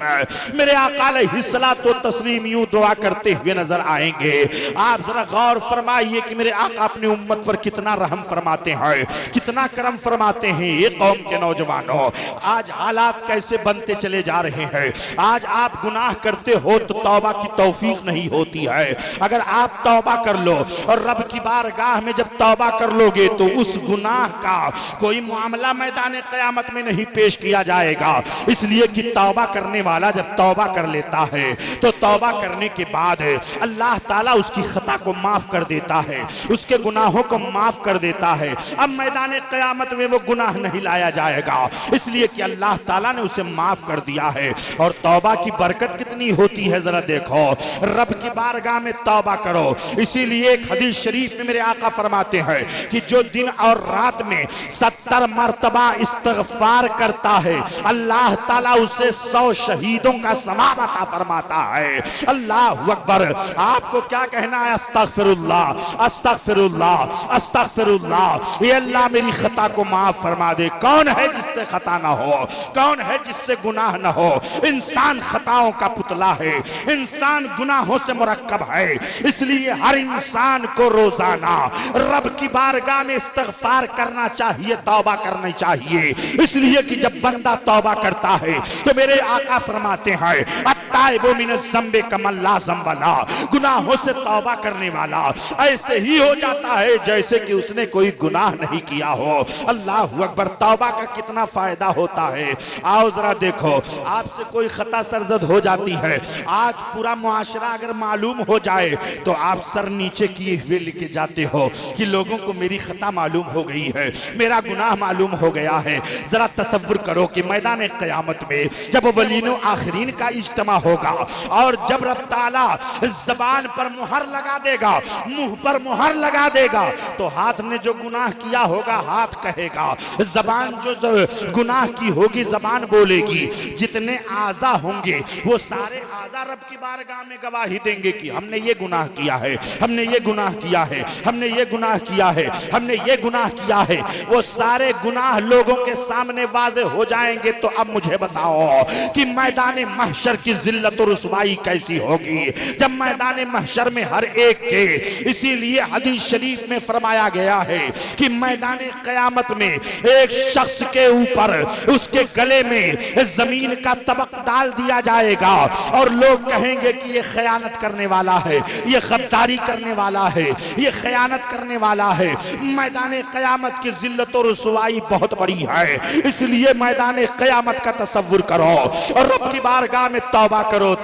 मेरे आका अलैहिस्सलातु व तस्लीम यूं दुआ करते हुए नजर आएंगे। आप जरा गौर फरमाइए कि मेरे आका अपनी उम्मत पर कितना रहम फरमाते हैं, कितना करम फरमाते हैं। ये कौम के नौजवानों, आज हालात कैसे बनते चले जा रहे हैं। आज आप गुनाह करते हो तो तौबा की तौफीक नहीं होती है। अगर आप तौबा कर लो और रब की बारगाह में जब तौबा कर लोगे तो उस गुनाह का कोई मामला मैदान क़यामत में नहीं पेश किया जाएगा, इसलिए कि तौबा करने वाला जब तौबा कर लेता है तो तौबा करने के बाद अल्लाह ताला उसकी खता को माफ कर देता है, उसके गुनाहों को माफ कर देता है। अब मैदान क़यामत में वो गुनाह नहीं लाया जाएगा, इसलिए कि अल्लाह ताला ने उसे माफ कर दिया है। और तौबा की बरकत कितनी होती है जरा देखो, रब की बारगाह में तौबा करो। इसीलिए एक हदीस शरीफ में मेरे आका फरमाते हैं कि जो दिन और रात में 70 मरतबा इस्तग़फ़ार करता है, अल्लाह ताला उसे 100 शहीदों का सवाब अता फरमाता सकता है। अल्लाह अकबर। आपको क्या कहना है? अस्तगफिरुल्लाह, अस्तगफिरुल्लाह, अस्तगफिरुल्लाह। ये अल्लाह मेरी खता को माफ फरमा दे। कौन है जिससे खता ना हो? कौन है जिससे गुनाह ना हो? इंसान खताओं का पुतला है, इंसान गुनाहों से मुरक्कब है। इसलिए हर इंसान को रोजाना रब की बारगाह में इस्तगफार करना चाहिए, तौबा करनी चाहिए। इसलिए कि जब बंदा तौबा करता है तो मेरे आका फरमाते हैं अत्ताइबु मिनज़ ज़ंबि कमन ला ज़ंब लह। गुनाहों से तौबा करने वाला ऐसे ही हो जाता है जैसे कि उसने कोई गुनाह नहीं किया हो। अल्लाह अकबर। तौबा का कितना फायदा होता है। आओ जरा देखो, आपसे कोई खता सरजद हो जाती है, आज पूरा मुआशरा अगर मालूम हो जाए तो आप सर नीचे किए हुए लेके जाते हो कि लोगों को मेरी खता मालूम हो गई है, मेरा गुनाह मालूम हो गया है। जरा तसव्वुर करो कि मैदान क़यामत में जब वलीनो आखिरीन का इज्तिमा होगा और जब रब ताला ज़बान पर मुहर लगा देगा, मुंह पर मुहर लगा देगा, तो हाथ ने जो गुनाह किया होगा हाथ कहेगा, ज़बान जो गुनाह की होगी ज़बान बोलेगी। जितने आज़ा होंगे वो सारे आज़ा रब की बारगाह में गवाही देंगे कि हमने ये गुनाह किया है, हमने ये गुनाह किया है, हमने ये गुनाह किया है, हमने ये गुनाह किया है। वो सारे गुनाह लोगों के सामने वाज़े हो जाएंगे। तो अब मुझे बताओ कि मैदान महशर की जिल्लत और रुसवाई कैसी होगी जब मैदान महशर में हर एक के, इसीलिए हदीस शरीफ में फरमाया गया है कि मैदान क़यामत में एक शख्स के ऊपर उसके गले में जमीन का तबक डाल दिया जाएगा और लोग कहेंगे कि ये खयानत करने वाला है, ये गद्दारी करने वाला है, ये खयानत करने वाला है। मैदान क़यामत की जिल्लत और रुसवाई बहुत बड़ी है। इसलिए मैदान क़यामत का तसव्वुर करो और रब की बारगाह में तौबा करो।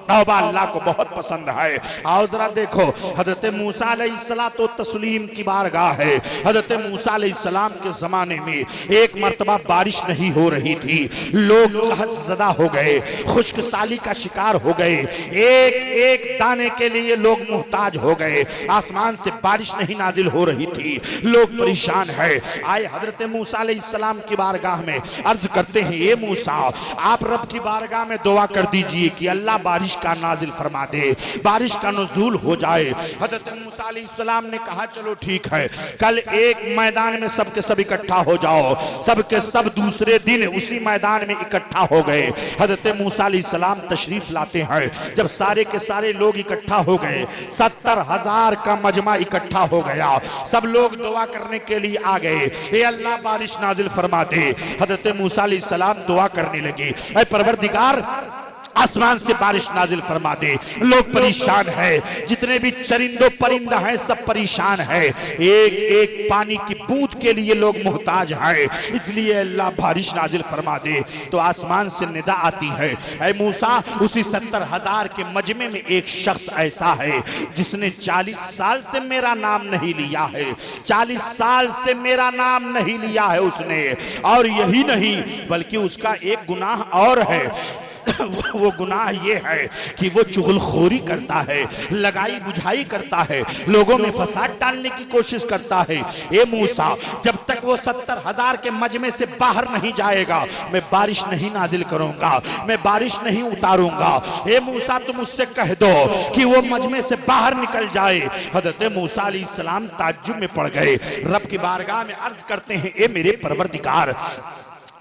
तौबा अल्लाह को बहुत पसंद है। आओ जरा देखो, हजरत मूसा अलैहिस्सलातो तस्लीम की बारगाह है। हजरत मूसा अलैहिस्सलाम के जमाने में एक मर्तबा बारिश नहीं हो रही थी, लोग कहत ज़दा हो गए, खुश्क साली का शिकार हो गए, एक एक दाने के लिए लोग मुहताज हो गए। आसमान से बारिश नहीं नाजिल हो रही थी, लोग परेशान है। आए हजरत मूसा अलैहिस्सलाम की बारगाह में अर्ज करते हैं, ये मूसा आप रब की बारगाह में दुआ कर दीजिए कि अल्लाह बारिश का नाजिल फरमा दे, बारिश का नुज़ूल हो जाए। हज़रत मूसा अलैहिस्सलाम ने कहा चलो ठीक है, कल एक मैदान में सबके सब इकट्ठा हो जाओ। सबके सब दूसरे दिन उसी मैदान में इकट्ठा हो गए। हज़रत मूसा अलैहिस्सलाम तशरीफ लाते हैं। जब सारे के सारे लोग इकट्ठा हो गए, 70,000 का मजमा इकट्ठा हो गया। सब लोग दुआ करने के लिए आ गए, ए अल्लाह बारिश नाजिल फरमा दे। हज़रत मूसा अलैहिस्सलाम दुआ करने लगे, ऐ परवरदिगार आसमान से बारिश नाजिल फरमा दे। लोग परेशान है, जितने भी चरिंदो परिंदा हैं सब परेशान है, एक एक पानी की बूंद के लिए लोग मुहताज हैं। इसलिए अल्लाह बारिश नाजिल फरमा दे। तो आसमान से निदा आती है, ऐ मूसा उसी 70,000 के मजमे में एक शख्स ऐसा है जिसने 40 साल से मेरा नाम नहीं लिया है, 40 साल से मेरा नाम नहीं लिया है उसने। और यही नहीं बल्कि उसका एक गुनाह और है, वो गुनाह ये है कि वो चुगलखोरी करता है, लगाई बुझाई करता है, लोगों में फसाद डालने की कोशिश करता है। ए मूसा जब तक वो 70,000 के मजमे से बाहर नहीं जाएगा मैं बारिश नहीं नाजिल करूंगा, मैं बारिश नहीं उतारूंगा। ए मूसा तुम उससे कह दो कि वो मजमे से बाहर निकल जाए। हजरत मूसा अलैहिस्सलाम ताज्जुब में पड़ गए, रब की बारगाह में अर्ज करते हैं, ए मेरे परवरदिगार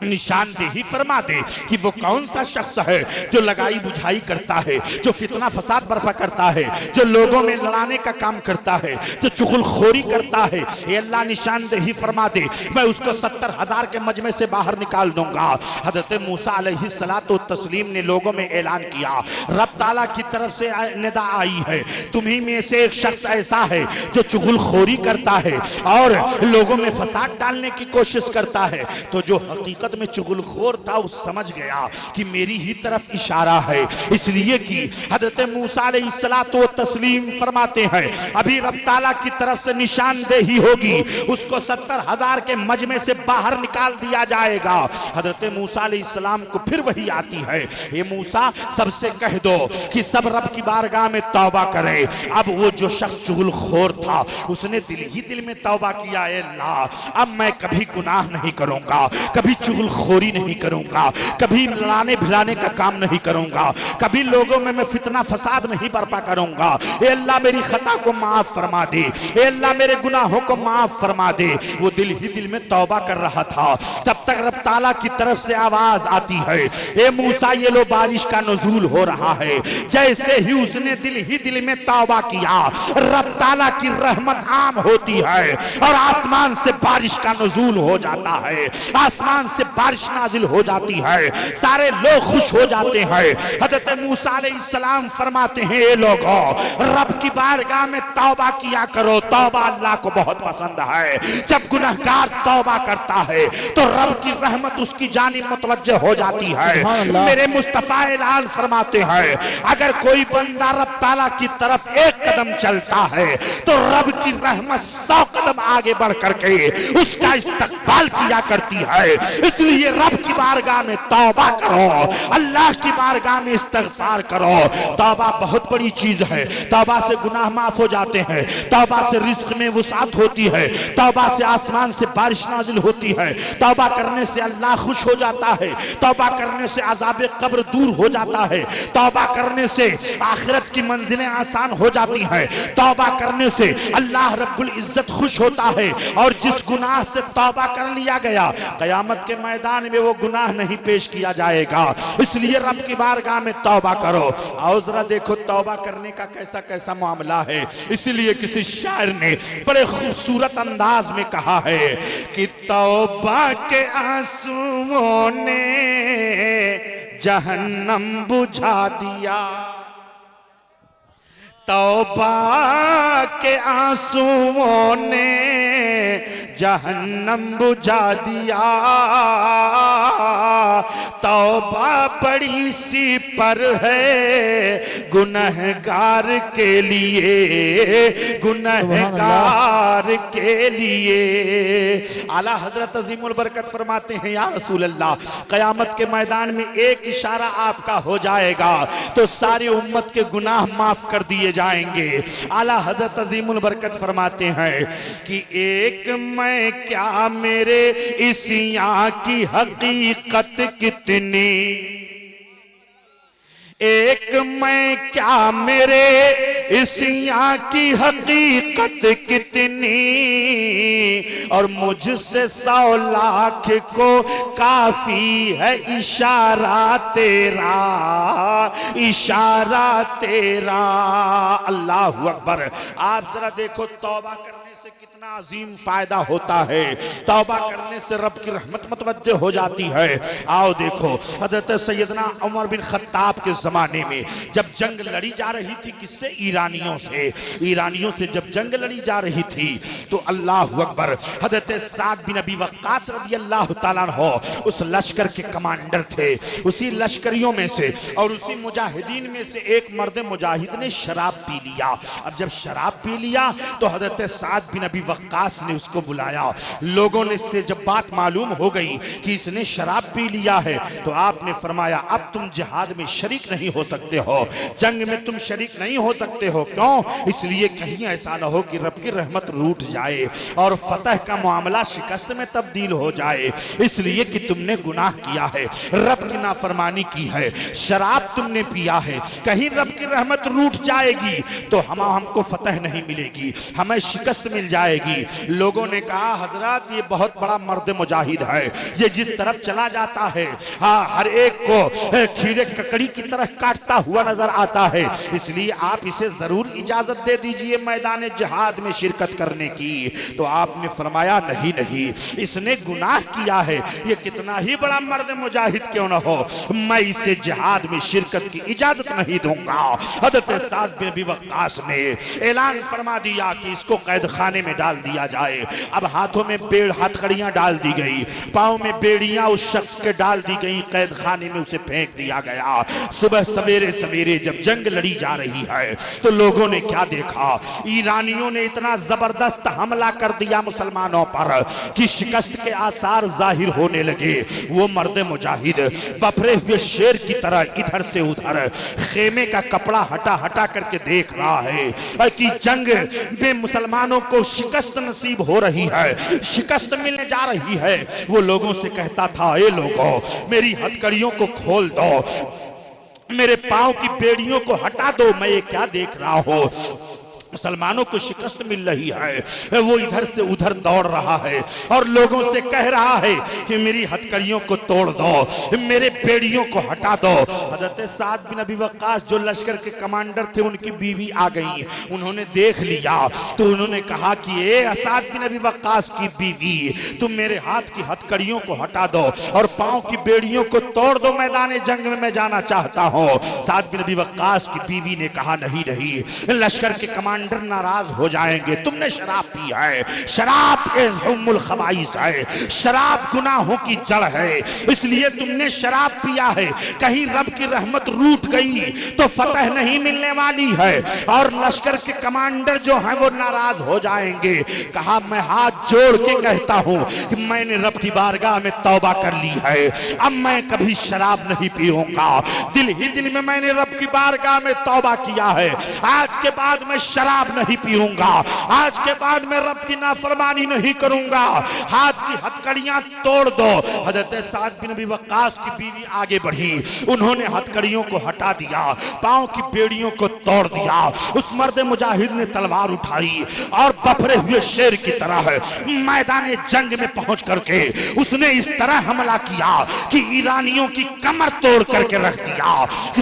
निशानदेही फरमा दे कि वो कौन सा शख्स है जो लगाई बुझाई करता है, जो फितना फसाद बर्पा करता है, जो लोगों में लड़ाने का काम करता है, जो चुगलखोरी करता है। ये अल्लाह निशानदेही फरमा दे, मैं उसको 70,000 के मजमे से बाहर निकाल दूंगा। हजरत मूसा अलैहिस्सलातो तस्लीम ने लोगों में ऐलान किया, रब ताला की तरफ से निदा आई है, तुम्ही में से एक शख्स ऐसा है जो चुगलखोरी करता है और लोगों में फसाद डालने की कोशिश करता है। तो जो हकीकत में चुगलखोर था वो समझ गया कि मेरी ही तरफ इशारा है, इसलिए कि हजरत मूसा अलैहिस्सलातो तस्लीम फरमाते हैं अभी रब ताला की तरफ से निशानदेही होगी, उसको 70,000 के मजमे से बाहर निकाल दिया जाएगा। हजरत मूसा अलैहिस्सलाम को फिर वही आती है, ये मूसा सबसे कह दो कि सब रब की बारगाह में तौबा करे। अब वो जो शख्स चुगलखोर था उसने दिल ही दिल में तौबा किया, अल्लाह अब मैं कभी गुनाह नहीं करूंगा, कभी चुगलखोरी नहीं करूंगा, कभी लाने भिलाने का काम नहीं करूंगा, कभी लोगों में मैं फितना फसाद नहीं बर्पा करूंगा। ए अल्लाह मेरी खता को माफ फरमा दे, ए अल्लाह मेरे गुनाहों को माफ फरमा दे। वो दिल ही दिल में तौबा कर रहा था, तब तक रब ताला की तरफ से आवाज आती है, ए मूसा ये लो बारिश का नुज़ूल हो रहा है। जैसे ही उसने दिल ही दिल में तौबा किया, रब ताला की रहमत आम होती है और आसमान से बारिश का नुज़ूल हो जाता है, आसमान से बारिश नाजिल हो जाती है, सारे लोग खुश हो जाते हैं। हज़रत मूसा अलैहिस्सलाम फरमाते हैं, ए लोगों रब की बारगाह में तौबा किया करो, तौबा अल्लाह को बहुत पसंद है। जब गुनहगार तौबा करता है तो रब की रहमत उसकी जानिब मुतवज्जह हो जाती है। मेरे मुस्तफा ऐलान फरमाते हैं, अगर कोई बंदा रब ताला की तरफ एक कदम चलता है तो रब की रहमत 100 कदम आगे बढ़ करके उसका इस्तकबाल किया करती है। इसलिए रब की बारगाह में तौबा करो, अल्लाह की बारगाह में इस्तगफार करो। तौबा बहुत बड़ी चीज है, तौबा से गुनाह माफ हो जाते हैं, तौबा से रिस्क में वुसात होती है, तौबा से आसमान से बारिश नाजिल होती है, तौबा करने से अल्लाह खुश हो जाता है, तौबा करने से अज़ाब कब्र दूर हो जाता है, तौबा करने से आखिरत की मंजिलें आसान हो जाती हैं, तौबा करने से अल्लाह रब्बुल इज्जत खुश होता है। और जिस गुनाह से तौबा कर लिया गया, क़यामत के मैदान में वो गुनाह नहीं पेश किया जाएगा। इसलिए रब की बारगाह में तौबा करो। और जरा देखो तौबा करने का कैसा कैसा मामला है। इसलिए किसी शायर ने बड़े खूबसूरत अंदाज में कहा है कि तौबा के आंसुओं ने जहन्नम बुझा दिया, तौबा के आंसुओं ने जहन्नम बुझा दिया, तौबा बड़ी सी पर है गुनहगार के लिए, गुनहगार के लिए। आला हजरत अजीमुल बरकत फरमाते हैं, या रसूल अल्लाह क़यामत के मैदान में एक इशारा आपका हो जाएगा तो सारी उम्मत के गुनाह माफ कर दिए जाएंगे। आला हजरत अजीमुल बरकत फरमाते हैं कि एक मैं क्या मेरे इस यहाँ की हकीकत कितनी, एक मैं क्या मेरे इस यहाँ की हकीकत कितनी, और मुझसे 100 लाख को काफी है इशारा तेरा, इशारा तेरा। अल्लाहु अकबर। आप जरा देखो तौबा करने से कितना अजीम फायदा होता है, तौबा करने से रब की रहमत मुतवज्जह हो जाती है। आओ देखो हजरत सैयदना उमर बिन खत्ताब के जमाने में जब जंग लड़ी जा रही थी, किससे? ईरानियों से। ईरानियों से जब जंग लड़ी जा रही थी तो अल्लाह अकबर, हजरत साद बिन अबी वक्कास रज़ियल्लाहु ताला अन्हु उस लश्कर के कमांडर थे। उसी लश्करियों में से और उसी मुजाहिदीन में से एक मर्द मुजाहिद ने शराब पी लिया। अब जब शराब पी लिया तो हजरत साद बिन अबी वक्कास ने उसको बुलाया। लोगों ने से जब बात मालूम हो गई कि इसने शराब पी लिया है तो आपने फरमाया, अब तुम जिहाद में शरीक नहीं हो सकते हो, जंग में तुम शरीक नहीं हो सकते हो। क्यों? इसलिए कहीं ऐसा ना हो कि रब की रहमत रूठ जाए और फतह का मामला शिकस्त में तब्दील हो जाए। इसलिए कि तुमने गुनाह किया है, रब की नाफरमानी की है, शराब तुमने पिया है, कहीं रब की रहमत रूठ जाएगी तो हमको फतह नहीं मिलेगी, हमें शिकस्त मिल जाएगी। लोगों ने कहा, हजरत ये बहुत बड़ा मर्द मुजाहिद है, ये जिस तरफ चला जाता है हर एक को खीरे ककड़ी की तरह काटता हुआ नजर आता है, इसलिए आप इसे जरूर इजाजत दे दीजिए मैदान जिहाद में शिरकत करने की। तो आपने फरमाया, नहीं नहीं, इसने गुनाह किया है, ये कितना ही बड़ा मर्द मुजाहिद क्यों ना हो, मैं इसे जिहाद में शिरकत की इजाजत नहीं दूंगा। हजरत साद बिन अबी वक्कास ने ऐलान फरमा दिया कि इसको कैद खाने में डाल दिया जाए। अब हाथों में बेड़ हथकड़ियां डाल दी गई, पांव में बेड़ियां उस शख्स के डाल दी गई, कैद खाने में उसे फेंक दिया गया। सुबह सवेरे सवेरे जब जंग लड़ी जा रही है तो लोगों ने क्या देखा, ईरानियों ने इतना जबरदस्त हमला कर दिया मुसलमानों पर कि शिकस्त के आसार जाहिर होने लगे। वो मर्द मुजाहिद बफरे हुए शेर की तरह इधर से उधर खेमे का कपड़ा हटा हटा करके देख रहा है कि जंग में मुसलमानों को शिकस्त शिकस्त नसीब हो रही है, शिकस्त मिलने जा रही है, वो लोगों से कहता था, ए लोगों मेरी हथकड़ियों को खोल दो, मेरे पांव की बेड़ियों को हटा दो, मैं ये क्या देख रहा हूं, मुसलमानों को शिकस्त मिल रही है, वो इधर से उधर दौड़ रहा है और लोगों से कह रहा है कि मेरी हथकड़ियों को तोड़ दो, मेरे बेड़ियों को हटा दो। हजरत साद बिन अबी वक्कास जो लश्कर के कमांडर थे, उनकी बीवी आ गई, उन्होंने देख लिया तो उन्होंने कहा कि ए साद बिन अबी वक्कास की बीवी, तुम मेरे हाथ की हथकड़ियों को हटा दो और पांव की बेड़ियों को तोड़ दो, मैदान जंग में मैं जाना चाहता हूं। साद बिन अबी वक्कास की बीवी ने कहा, नहीं नहीं, लश्कर के कमांडर नाराज हो जाएंगे, तुमने शराब पी है, शराब उम्मुल खबाइस है, शराब गुनाहों की जड़ है, इसलिए तुमने शराब पिया है, कहीं रब की रहमत रूठ गई तो फतह नहीं मिलने वाली है और लश्कर के कमांडर जो हैं वो नाराज हो जाएंगे। कहा, मैं हाथ जोड़ के कहता हूं कि मैंने रब की बारगाह में तौबा कर ली है, अब मैं कभी शराब नहीं पीऊंगा, दिल ही दिल में मैंने रब की बारगाह में तौबा किया है, आज के बाद मैं शराब नहीं पीऊंगा, आज के बाद मैं रब की नाफरमानी नहीं करूंगा, हाथ की हथकड़ियां तोड़ दो। हजरत साद बिन अबी वक्कास की बीवी आगे बढ़ी, उन्होंने हथकड़ियों को हटा दिया, पांव की बेड़ियों को तोड़ दिया। उस मर्द मुजाहिद ने तलवार उठाई और बफरे हुए शेर की तरह मैदान जंग में पहुंच करके उसने इस तरह हमला किया कि ईरानियों की कमर तोड़ करके रख दिया।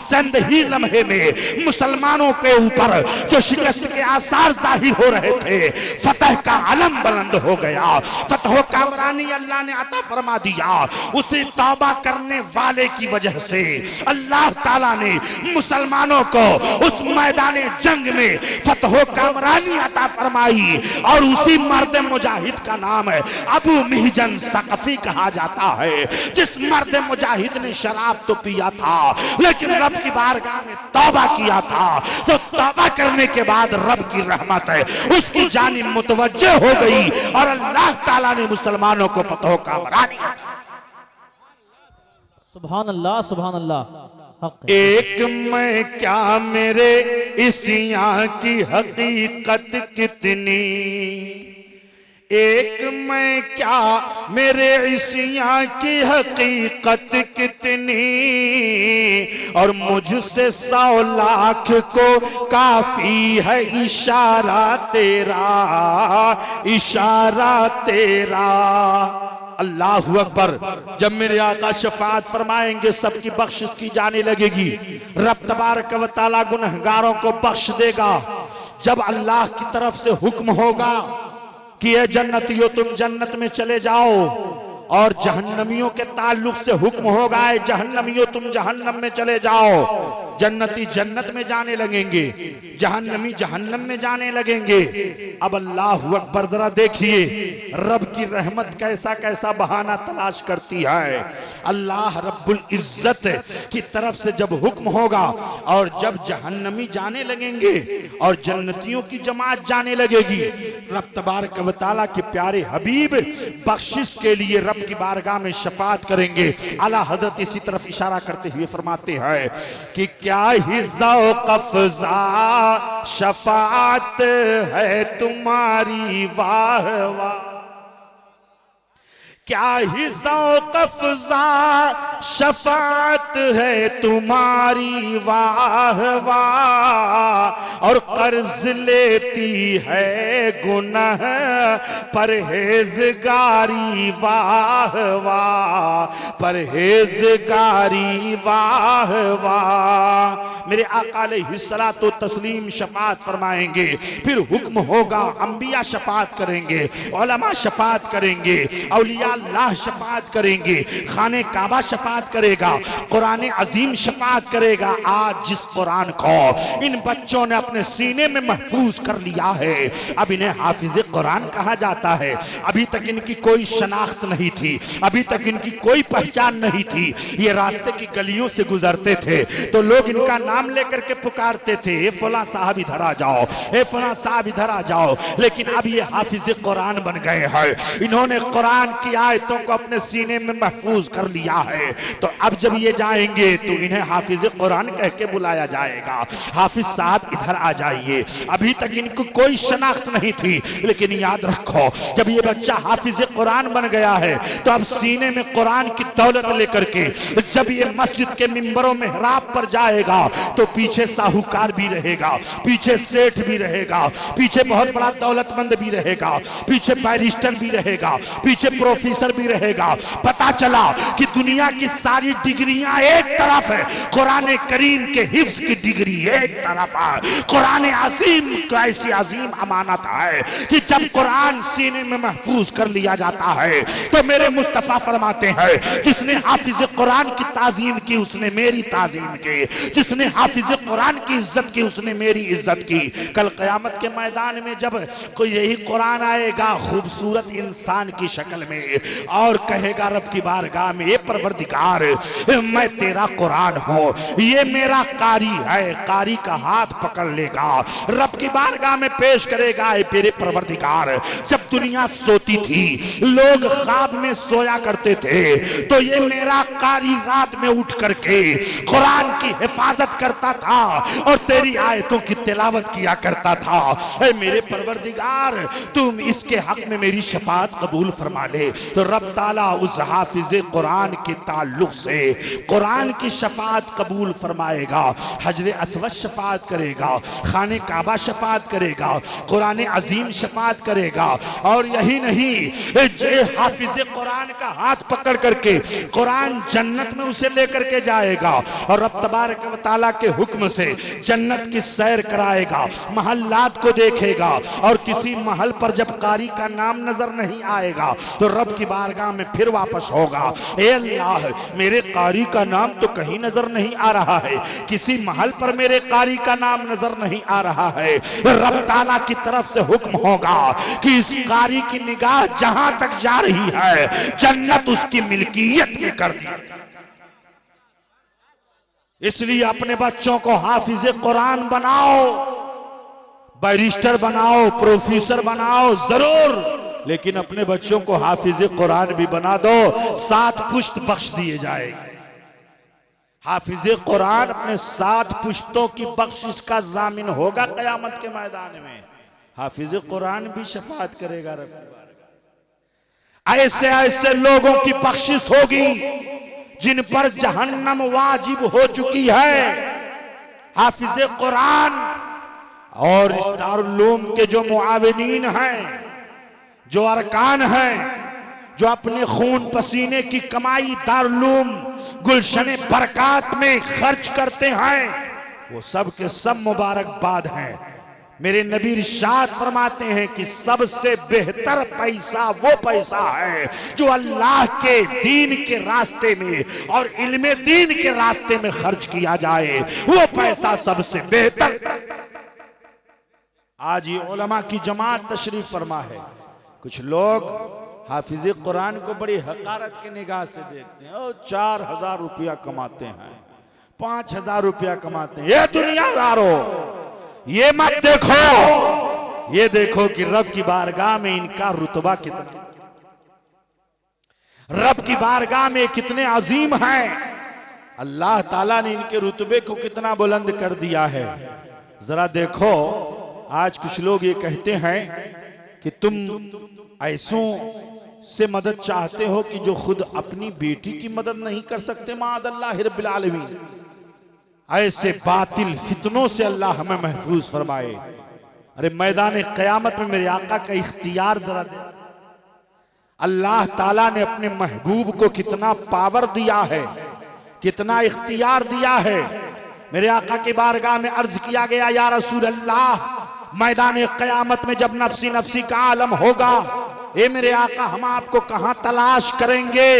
चंद ही लम्हे में मुसलमानों के ऊपर जो शिकस्त के आसार जाहिर हो रहे थे, फतह का अलम बुलंद हो गया, फतह कामरानी अल्लाह ने अता फरमा दिया। उसी तौबा करने वाले की वजह से अल्लाह ताला ने मुसलमानों को उस मैदान जंग में फतह कामरानी अता फरमाई और उसी मर्द मुजाहिद का नाम है अबू मिहजन सकफी कहा जाता है, जिस मर्द मुजाहिद ने शराब तो पिया था लेकिन रब की बारगाह में तौबा किया था, तो तौबा करने के बाद रब की रहमत है उसकी जानिब मुतवज्जह हो गई और अल्लाह ताला ने मुसलमानों को फतह कामरानी। सुभान अल्लाह, सुभान अल्लाह। एक मैं क्या मेरे इस यहाँ की हकीकत कितनी, एक मैं क्या मेरे इस यहाँ की हकीकत कितनी, और मुझसे 100 लाख को काफी है इशारा तेरा, इशारा तेरा। अल्लाहु अकबर। जब मेरे आका शफाअत फरमाएंगे सबकी बख्शिश की जाने लगेगी, रब तबारक व तआला गुनहगारों को बख्श देगा। जब अल्लाह की तरफ से हुक्म होगा कि ये जन्नतियों तुम जन्नत में चले जाओ, और जहन्नमियों के ताल्लुक से हुक्म होगा जहन्नमियों तुम जहन्नम में चले जाओ। जन्नती जन्नत में जाने लगेंगे, जहन्नमी जहन्नम में जाने लगेंगे। अब अल्लाह अकबर, जरा देखिए रब की रहमत कैसा कैसा बहाना तलाश करती है। अल्लाह रब्बुल इज्जत की तरफ से जब हुक्म होगा और जब जहन्नमी जाने लगेंगे और जन्नतियों की जमात जाने लगेगी, रब तबारक व तआला के प्यारे हबीब बख्शिश के लिए रब की बारगाह में शफाअत करेंगे। आला हजरत इसी तरफ इशारा करते हुए फरमाते हैं कि क्या ही ज़ौक़ अफ़ज़ा शफाअत है तुम्हारी, वाह वाह। क्या ही ज़ौक़ अफ़ज़ा शफाअत है तुम्हारी, वाह वाह। और कर्ज लेती है गुनाह परहेज़गारी, वाह वाह, परहेज़गारी, वाह वाह। मेरे आका अलैहिस्सलातु तस्लीम शफाअत फरमाएंगे, फिर हुक्म होगा अंबिया शफाअत करेंगे, उलमा शफाअत करेंगे, औलिया अल्लाह शफाअत करेंगे, खाने काबा शफाअत करेगा, कुरान अजीम शफाअत करेगा। आज जिस कुरान को इन बच्चों ने अपने सीने में महफूज कर लिया है, अब इन्हें हाफिज कुरान कहा जाता है। अभी तक इनकी कोई शनाख्त नहीं थी, अभी तक इनकी कोई पहचान नहीं थी। ये रास्ते की गलियों से गुजरते थे तो लोग इनका नाम लेकर के पुकारते थे, ए फला साहब इधर आ जाओ, ए फला साहब इधर आ जाओ, लेकिन अब ये हाफिज कुरान बन गए हैं। इन्होंने कुरान की आयतों को अपने सीने में महफूज कर लिया है। तो अब जब ये जाएंगे तो इन्हें हाफिज कुरान कह के बुलाया जाएगा। हाफिज साहब इधर आ जाइए। अभी तक इनको कोई शनाख्त नहीं थी, लेकिन याद रखो जब ये बच्चा हाफिज कुरान बन गया है तो अब सीने में कुरान की दौलत लेकर के जब ये मस्जिद के मिंबरों में हराब पर जाएगा तो पीछे साहूकार भी रहेगा, पीछे सेठ भी रहेगा, पीछे बहुत बड़ा दौलतमंद भी रहेगा, पीछे बैरिस्टर भी रहेगा, पीछे प्रोफेसर भी रहेगा। पता चला कि दुनिया की सारी डिग्रियां एक तरफ है, कुरान करीम के हिफ्ज की डिग्री एक तरफ है। कुरान अजीम ऐसी अजीम अमानत है कि जब कुरान सीने में महफूज कर लिया जाता है तो मेरे मुस्तफा फरमाते हैं जिसने हाफिज कुरान की ताजीम की उसने मेरी ताजीम की, जिसने हाफिज कुरान की इज्जत की उसने मेरी इज्जत की। कल क़यामत के मैदान में जब कोई यही कुरान आएगा खूबसूरत इंसान की शक्ल में और कहेगा रब की बारगाह में, ये परवरदिगार मैं तेरा कुरान हूं, ये मेरा कारी है, कारी का हाथ पकड़ लेगा, रब की बारगाह में पेश करेगा, मेरे परवरदिगार जब दुनिया सोती थी लोग ख्वाब में सोया करते थे तो ये मेरा कारी रात में उठ करके कुरान की हिफाजत करता था और तेरी आयतों की तिलावत किया करता था। ऐ मेरे परवरदिगार तुम इसके हक में मेरी शफाअत कबूल फरमा ले। तो रब ताला उस हाफिज कुरान के ताल्लुक से कुरान की शफाअत कबूल फरमाएगा। हजरे अस्वद शफाअत करेगा, खाने काबा शफाअत करेगा, कुरान अजीम शफाअत करेगा। और यही नहीं, हाफिज कुरान का हाथ पकड़ करके कुरान जन्नत में उसे लेकर के जाएगा और रब तबारक व तआला के हुक्म से जन्नत की सैर कराएगा, महल्लात को देखेगा और किसी महल पर जब कारी का नाम नजर नहीं आएगा तो रब की बारगाह में फिर वापस होगा, ए अल्लाह मेरे कारी का नाम तो कहीं नजर नहीं आ रहा है, किसी महल पर मेरे कारी का नाम नजर नहीं आ रहा है। रब ताला की तरफ से हुक्म होगा कि इस कारी की निगाह जहां तक जा रही है जन्नत उसकी मिल्कियत में कर दी। इसलिए अपने बच्चों को हाफिज कुरान बनाओ, बैरिस्टर बनाओ, प्रोफेसर बनाओ जरूर, लेकिन अपने बच्चों को हाफिज कुरान भी बना दो, 7 पुश्त बख्श दिए जाएंगे। हाफिज कुरान अपने 7 पुश्तों की बख्शिश का जामिन होगा कयामत के मैदान में। हाफिज कुरान भी शफाअत करेगा रब। ऐसे ऐसे लोगों की बख्शिश होगी जिन पर जहन्नम वाजिब हो चुकी है। हाफिज कुरान और इस दारुल उलूम के जो मुआविनीन हैं, जो अरकान हैं, जो अपने खून पसीने की कमाई दारुल उलूम गुलशन बरकात में खर्च करते हैं, वो सब के सब मुबारकबाद हैं। मेरे नबी इरशाद फरमाते हैं कि सबसे बेहतर पैसा वो पैसा है जो अल्लाह के दीन के रास्ते में और इल्मे दीन के रास्ते में खर्च किया जाए, वो पैसा सबसे बेहतर। आज ये उलमा की जमात तशरीफ फरमा है। कुछ लोग हाफिज कुरान को बड़ी हकारत की निगाह से देखते हैं, 4000 रुपया कमाते हैं, 5000 रुपया कमाते हैं। ये दुनियादारों, ये मत देखो, ये देखो कि रब की बारगाह में इनका रुतबा कितना, रब की बारगाह में कितने अजीम हैं। अल्लाह ताला ने इनके रुतबे को कितना बुलंद कर दिया है। जरा देखो, आज कुछ लोग ये कहते हैं कि तुम ऐसों से मदद चाहते हो कि जो खुद अपनी बेटी की मदद नहीं कर सकते। माअल्लाह रब्बिल आलमीन, ऐसे बातिल फितनों से अल्लाह हमें महफूज फरमाए। अरे मैदान क़यामत में मेरे आका का इख्तियार जरा दे। अल्लाह ताला ने अपने महबूब को कितना पावर दिया है, कितना इख्तियार दिया है। मेरे आका की बारगाह में अर्ज किया गया, या रसूल अल्लाह, मैदान क़यामत में जब नफ्सी नफ्सी का आलम होगा, ए मेरे आका हम आपको कहां तलाश करेंगे?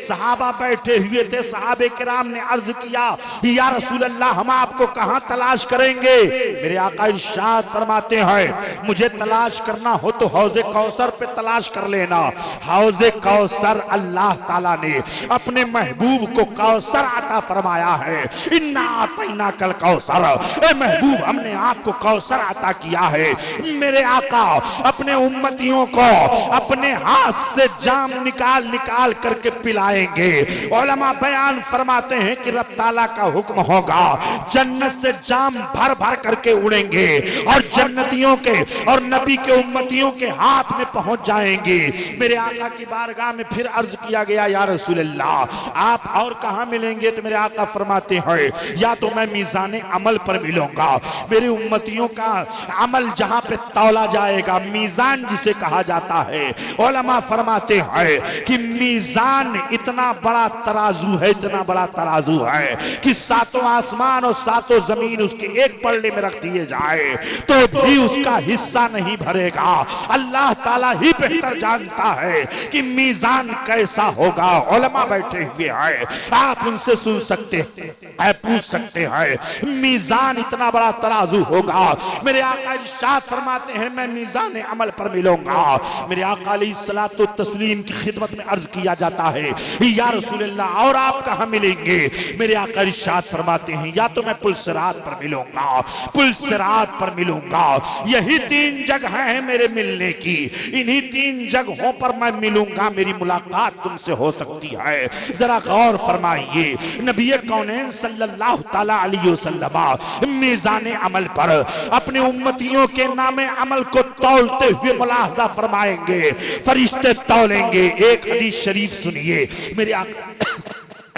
सहाबा बैठे हुए थे। सहाबे किराम ने अर्ज किया, या रसूल अल्लाह, हम आपको कहां तलाश करेंगे? मेरे आका इरशाद फरमाते हैं, मुझे तलाश करना हो तो हौज़े कौसर पे तलाश कर लेना। हौज़े कौसर अल्लाह ताला ने अपने महबूब को कौसर अता फरमाया है। इन्ना आतैना कल कौसर, ए महबूब, हमने आपको कौसर अता किया है। मेरे आका अपने उम्मतियों को अपने हाथ से जाम निकाल निकाल करके पिलाएंगे। उलमा बयान फरमाते हैं कि रब ताला का हुक्म होगा, जन्नत से जाम भर भर करके उड़ेंगे और जन्नतियों के और नबी के उम्मतियों के हाथ में पहुंच जाएंगे। मेरे आका की बारगाह में फिर अर्ज किया गया, या रसूल अल्लाह, आप और कहां मिलेंगे? तो मेरे आका फरमाते हैं, या तो मैं मीज़ान अमल पर मिलूंगा। मेरे उम्मतियों का अमल जहां पे तौला जाएगा, मीज़ान जिसे कहा जाता है, उलमा फरमाते हैं कि मीज़ान इतना बड़ा तराजू है, इतना बड़ा तराजू है कि सातों आसमान और सातों जमीन उसके एक पल्ले में रख दिए जाए तो भी उसका हिस्सा नहीं भरेगा। अल्लाह ताला ही बेहतर जानता है कि मीज़ान कैसा होगा। उलमा बैठे हुए हैं, आप उनसे सुन सकते हैं, पूछ सकते हैं, मीज़ान इतना बड़ा तराजू होगा। मेरे आका इरशाद फरमाते हैं, मैं मीज़ान अमल पर मिलूंगा। मेरे आका अलैहिस्सलातु तस्लीम की खिदमत में अर्ज किया जाता है, या रसूल अल्लाह, और आप कहां मिलेंगे? मेरे आका इरशाद फरमाते हैं, या तो मैं पुलसिरात पर मिलूंगा, पुलसिरात पर मिलूंगा। यही 3 जगह है मेरे मिलने की, इन्हीं 3 जगहों पर मैं मिलूंगा, मेरी मुलाकात तुमसे हो सकती है। जरा गौर फरमाइए, नबी कौनैन सल्लल्लाहु तआला अलैहि वसल्लम मीज़ान अमल पर अपने उम्मतियों के नामे अमल को तौलते हुए मुलाहजा फरमाएंगे, फरिश्ते तौलेंगे। एक हदीस शरीफ सुनिए, मेरे आका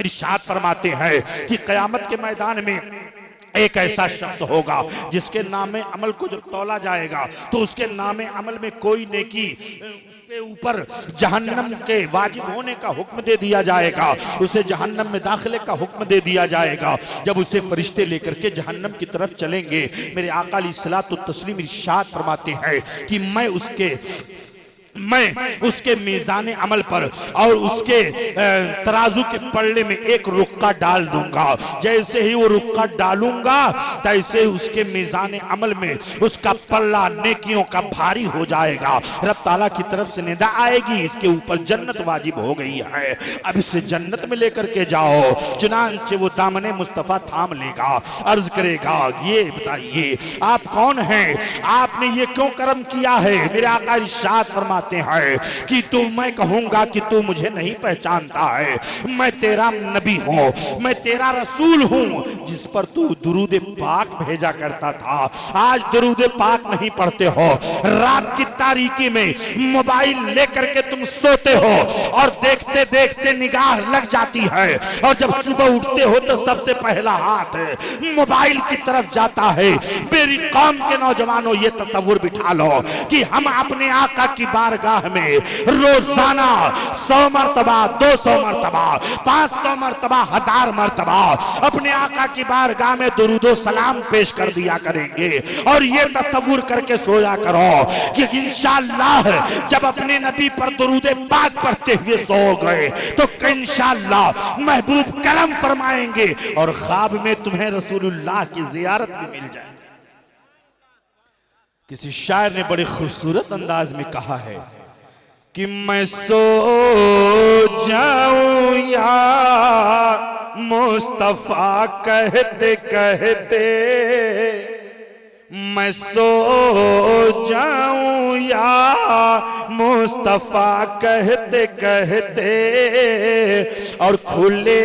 इरशाद फरमाते हैं कि क़यामत के मैदान में एक ऐसा शख्स होगा जिसके नामे अमल को जब तौला जाएगा तो उसके नामे अमल में कोई नेकी के ऊपर जहन्नम के वाजिब होने का हुक्म दे दिया जाएगा, उसे जहन्नम में दाखिले का हुक्म दे दिया जाएगा। जब उसे फरिश्ते लेकर के जहन्नम की तरफ चलेंगे, मेरे आका अलैहिस्सलातु तस्लीम इरशाद फरमाते हैं कि मैं उसके मीज़ान अमल पर और उसके तराजू के पल्ले में एक रुक्का डाल दूंगा। जैसे ही वो रुक्का डालूंगा तैसे उसके मीज़ान अमल में उसका पल्ला नेकियों का भारी हो जाएगा। रब ताला की तरफ से निदा आएगी, इसके ऊपर जन्नत वाजिब हो गई है, अब इसे जन्नत में लेकर के जाओ। चुनांचे वो दामने मुस्तफा थाम लेगा, अर्ज करेगा, ये बताइए आप कौन हैं, आपने ये क्यों कर्म किया है? मेरे आका इरशाद फरमाते हैं कि तू, मैं कहूंगा कि तू मुझे नहीं पहचानता है, मैं तेरा नबी हूं, मैं तेरा रसूल हूं जिस पर तू दुरूद पाक भेजा करता था। आज दुरूद पाक नहीं पढ़ते हो, रात की तारीकी में मोबाइल लेकर के तुम सोते हो और देखते देखते निगाह लग जाती है और जब सुबह उठते हो तो सबसे पहला हाथ मोबाइल की तरफ जाता है। मेरी कौम के नौजवानों, ये तसव्वुर बिठा लो कि हम अपने आका की बारगाह में रोजाना 100 मरतबा, 200 मरतबा, 500 मरतबा, 1000 मरतबा अपने आका की बारगाह में दुरूदो सलाम पेश कर दिया करेंगे। और ये तसव्वुर करके सोया करो कि इंशाअल्लाह जब अपने नबी पर दुरूद पाक पढ़ते हुए सो गए तो इंशाअल्लाह महबूब करम फरमाएंगे और ख्वाब में तुम्हें रसूलुल्लाह की जियारत भी मिल जाए। किसी शायर ने बड़े खूबसूरत अंदाज में कहा है कि मैं सो जाऊं या मुस्तफा कहते कहते, मैं सो जाऊं या मुस्तफा कहते कहते और खुले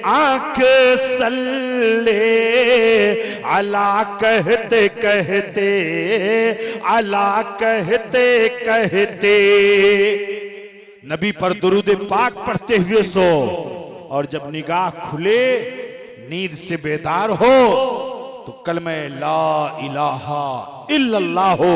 आंख सल्ले अला कहते कहते, अला कहते कहते। नबी पर दुरूद पाक पढ़ते हुए सो और जब निगाह खुले, नींद से बेदार हो तो कलमे ला इलाहा इल्लल्लाहु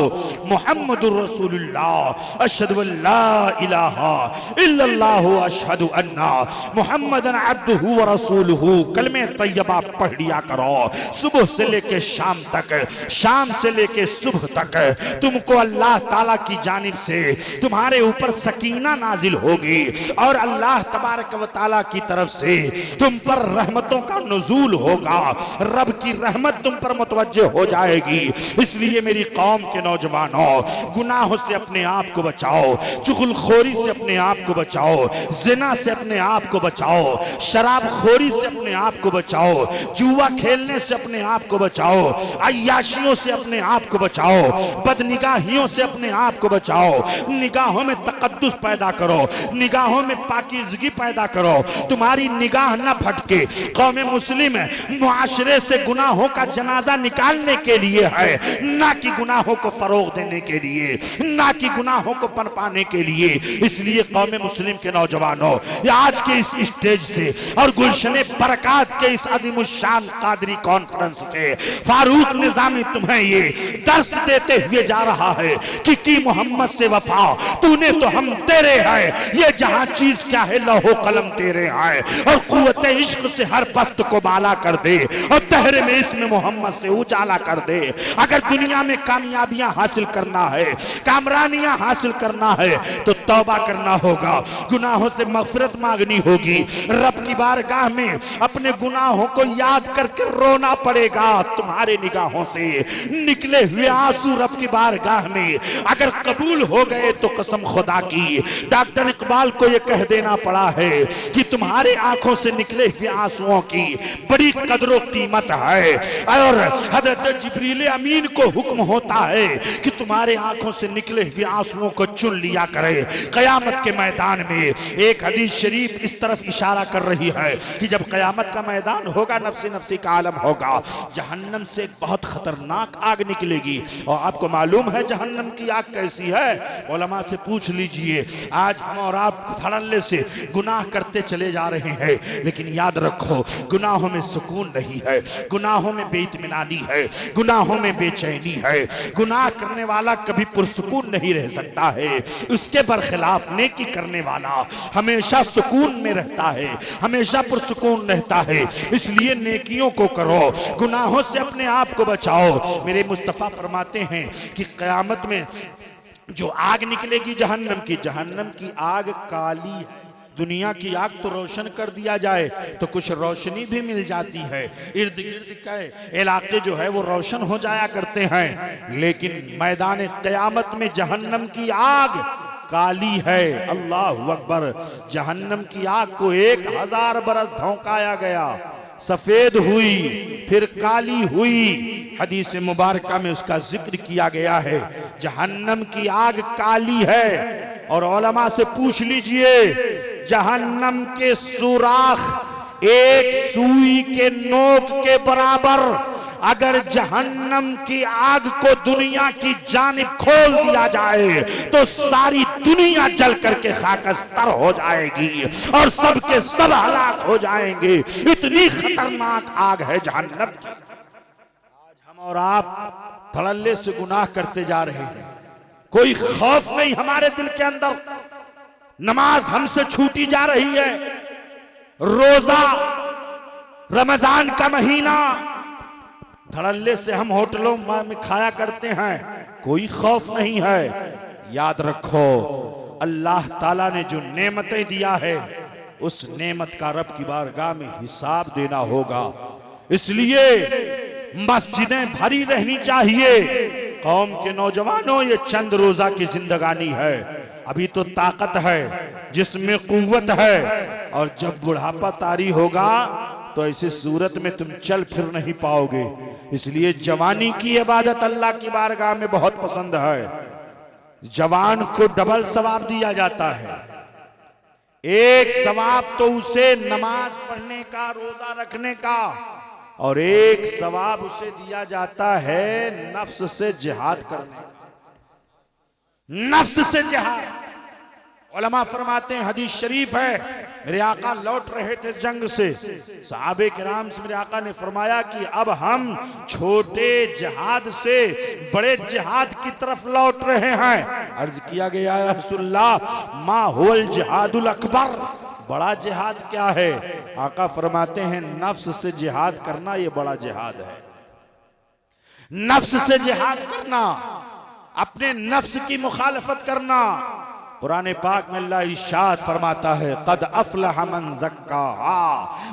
मुहम्मदुर रसूलुल्लाह अशहदु अल्ला इलाहा इल्लल्लाहु अशहदु अन्ना मुहम्मदन अब्दुहु व रसूलुहु कलमे तैयबा पढ़ लिया करो। सुबह से लेके शाम तक, शाम से लेके सुबह तक तुमको अल्लाह ताला की जानिब से तुम्हारे ऊपर सकीना नाजिल होगी और अल्लाह तबारक व ताला की तरफ से तुम पर रहमतों का नुज़ूल होगा। रब की रहमत तुम पर मुतवज्जे हो जाएगी। इसलिए मेरी कौम के नौजवानों, गुनाहों से अपने आप को बचाओ, चुगलखोरी से अपने आप को बचाओ, जिना से अपने आप को बचाओ, शराबखोरी से अपने आप को बचाओ, जुआ खेलने से अपने आप को बचाओ, अय्याशियों से अपने आप को बचाओ, बदनिगाहियों से अपने आप को बचाओ। निगाहों में तकद्दुस पैदा करो, निगाहों में पाकीज़गी पैदा करो। तुम्हारी निगाह न फटके। कौम मुस्लिम मुआशरे से गुनाहों का जनाजा निकालने के लिए है, ना कि गुनाहों को फरोग देने के लिए, ना कि गुनाहों को पनपाने के लिए। इसलिए कौम मुस्लिम के नौजवानों, आज के इस स्टेज से और गुलशने बरकात के इस अज़ीमुश्शान कादरी कॉन्फ्रेंस से फारूक निज़ामी तुम्हें ये दर्स देते हुए जा रहा है कि मोहम्मद से वफा, तूने तो हम तेरे हैं, ये जहां चीज क्या है लौहो कलम तेरे हैं। और कुव्वत इश्क से हर पस्त को बाला कर दे और तहरे में इसमें मोहम्मद से उजाला कर दे। अगर दुनिया में कामयाबियां हासिल करना है, कामरानियां हासिल करना है, तो तौबा करना होगा, गुनाहों से मग़फ़िरत मांगनी होगी, रब की बारगाह में अपने गुनाहों को याद करके रोना पड़ेगा। तुम्हारे निगाहों से निकले हुए आंसू रब की बारगाह में अगर कबूल हो गए तो कसम खुदा की, डॉक्टर इकबाल को यह कह देना पड़ा है कि तुम्हारे आंखों से निकले हुए आंसुओं की बड़ी कदर कीमत है। और हज़रत जिब्रील अमीन को हुक्म होता है कि तुम्हारे आंखों से निकले हुए आंसुओं को चुन लिया करे। क़यामत के मैदान में एक हदीस शरीफ इस तरफ इशारा कर रही है कि जब क़यामत का मैदान होगा, नफ्सी नफ्सी का आलम होगा, जहन्नम से एक बहुत खतरनाक आग निकलेगी। और आपको मालूम है जहन्नम की आग कैसी है? उलमा से पूछ लीजिए। आज हम और आप धड़ल्ले से गुनाह करते चले जा रहे हैं, लेकिन याद रखो गुनाहों में सुकून नहीं है, गुनाहों में बेइत्मीनानी है, गुनाहों में बेचैनी है। गुनाह करने वाला कभी पुरसुकून नहीं रह सकता है, उसके बरखिलाफ नेकी करने वाला हमेशा सुकून में रहता है, हमेशा पुरसुकून रहता है। इसलिए नेकियों को करो, गुनाहों से अपने आप को बचाओ। मेरे मुस्तफ़ा फरमाते हैं कि क़यामत में जो आग निकलेगी जहन्नम की आग काली है। दुनिया की आग तो रोशन कर दिया जाए तो कुछ रोशनी भी मिल जाती है, इर्द गिर्द के इलाके जो है वो रोशन हो जाया करते हैं, लेकिन मैदान क़यामत में जहन्नम की आग काली है। अल्लाहु अकबर। जहन्नम की आग को 1000 बरस धौंकाया गया, सफेद हुई फिर काली हुई। हदीस मुबारका में उसका जिक्र किया गया है। जहन्नम की आग काली है और उलमा से पूछ लीजिए, जहन्नम के सुराख एक सुई के नोक के बराबर अगर जहन्नम की आग को दुनिया की जानिब खोल दिया जाए तो सारी दुनिया जल करके खाकस्तर हो जाएगी और सब के सब हलाक हो जाएंगे। इतनी खतरनाक आग है जहन्नम की। आज हम और आप धड़ल्ले से गुनाह करते जा रहे हैं, कोई खौफ नहीं हमारे दिल के अंदर। नमाज हमसे छूटी जा रही है, रोजा, रमजान का महीना, धड़ल्ले से हम होटलों में खाया करते हैं, कोई खौफ नहीं है। याद रखो अल्लाह ताला ने जो नेमतें दिया है उस नेमत का रब की बारगाह में हिसाब देना होगा। इसलिए मस्जिदें भरी रहनी चाहिए। कौम के नौजवानों, ये चंद रोजा की जिंदगानी है, अभी तो ताकत है, जिसमें कुव्वत है, और जब बुढ़ापा तारी होगा तो ऐसी सूरत में तुम चल फिर नहीं पाओगे। इसलिए जवानी की इबादत अल्लाह की बारगाह में बहुत पसंद है। जवान को डबल सवाब दिया जाता है। एक सवाब तो उसे नमाज पढ़ने का, रोजा रखने का, और एक सवाब उसे दिया जाता है नफ्स से जिहाद करने का। नफ्स से जिहाद। उलमा फरमाते हैं, हदीस शरीफ है, मेरे आका लौट रहे थे जंग से, सहाबे किराम से मेरे आका ने फरमाया कि अब हम छोटे जिहाद से बड़े जिहाद की तरफ लौट रहे हैं। अर्ज किया गया, या रसूलल्लाह मा हुवल जिहादुल अकबर, बड़ा जिहाद क्या है? आका फरमाते हैं, नफ्स से जिहाद करना ये बड़ा जिहाद है। नफ्स से जिहाद करना, अपने नफ्स की मुखालफत करना। कुरान पाक में अल्लाह इरशाद फरमाता है, कद अफलह मन ज़क्काहा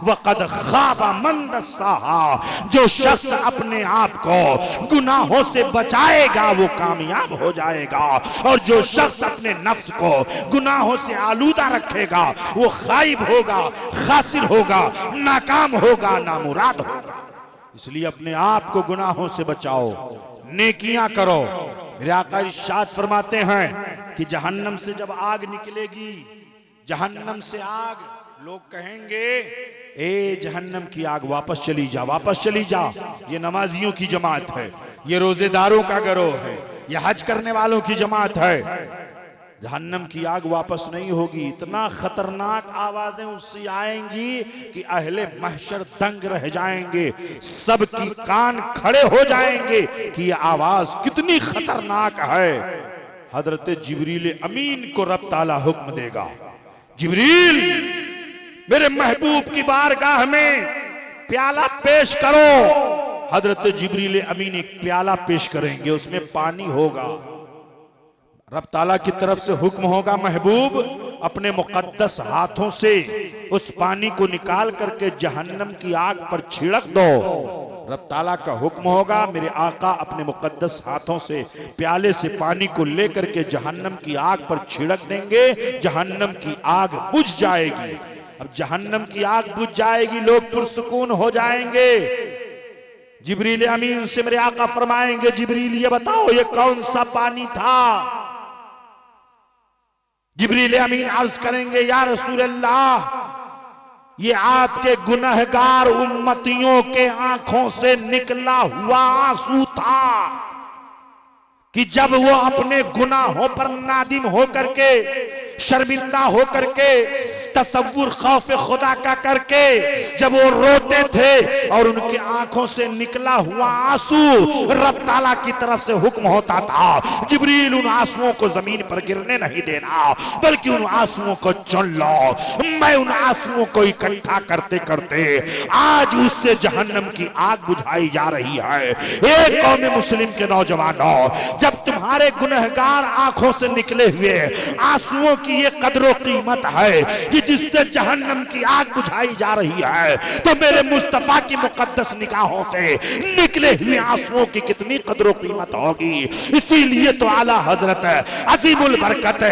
व कद खाबा मन दस्साहा। जो शख्स अपने आप को गुनाहों से बचाएगा वो कामयाब हो जाएगा, और जो शख्स अपने नफ्स को गुनाहों से आलूदा रखेगा वो खाइब होगा, खासिर होगा, नाकाम होगा, नामुराद होगा। इसलिए अपने आप को गुनाहों से बचाओ, नेकियां करो। मेरे आका इरशाद फरमाते हैं कि जहन्नम से जब आग निकलेगी, जहन्नम से आग, लोग कहेंगे ए जहन्नम की आग वापस चली जा, वापस चली जा। ये नमाजियों की जमात है, ये रोजेदारों का गिरोह है, ये हज करने वालों की जमात है। जहन्नम की आग वापस नहीं होगी। इतना खतरनाक आवाजें उससे आएंगी कि अहले महशर दंग रह जाएंगे, सबकी कान खड़े हो जाएंगे कि ये आवाज कितनी खतरनाक है। हजरत जिब्रील अमीन को रब ताला हुक्म देगा, जिब्रील मेरे महबूब की बारगाह में प्याला पेश करो। हजरत जिब्रील अमीन एक प्याला पेश करेंगे, उसमें पानी होगा। रब ताला की तरफ से हुक्म होगा, महबूब अपने मुकद्दस हाथों से उस पानी को निकाल करके जहन्नम की आग पर छिड़क दो। रब ताला का हुक्म होगा, मेरे आका अपने मुकद्दस हाथों से प्याले से पानी को लेकर के जहन्नम की आग पर छिड़क देंगे। जहन्नम की आग बुझ जाएगी। अब जहन्नम की आग बुझ जाएगी, लोग पुरसुकून हो जाएंगे। जिब्रील अमीन से मेरे आका फरमाएंगे, जिब्रील ये बताओ ये कौन सा पानी था? जिब्रील अमीन अर्ज करेंगे, या रसूल अल्लाह ये आपके गुनहगार उम्मतियों के आंखों से निकला हुआ आंसू था कि जब वो अपने गुनाहों पर नादिम होकर के, शर्मिंदा होकर के, तसव्वुर खौफ खुदा का करके जब वो रोते थे और उनके आंखों से निकला हुआ आंसू रब ताला की तरफ से हुक्म होता था, जिब्रील उन आंसुओं को जमीन पर गिरने नहीं देना, बल्कि उन आंसुओं को चुन लो। मैं उन आंसुओं को इकट्ठा करते करते आज उससे जहन्नम की आग बुझाई जा रही है। एक कौम मुस्लिम के नौजवानों, जब तुम्हारे गुनहगार आंखों से निकले हुए आंसुओं की ये कदर कीमत है कि जिससे जहन्नम की आग बुझाई जा रही है, तो मेरे मुस्तफा की मुकद्दस निगाहों से निकले हुए आंसुओं की कितनी कदर कीमत होगी। इसीलिए तो आला हजरत अजीमुल बरकत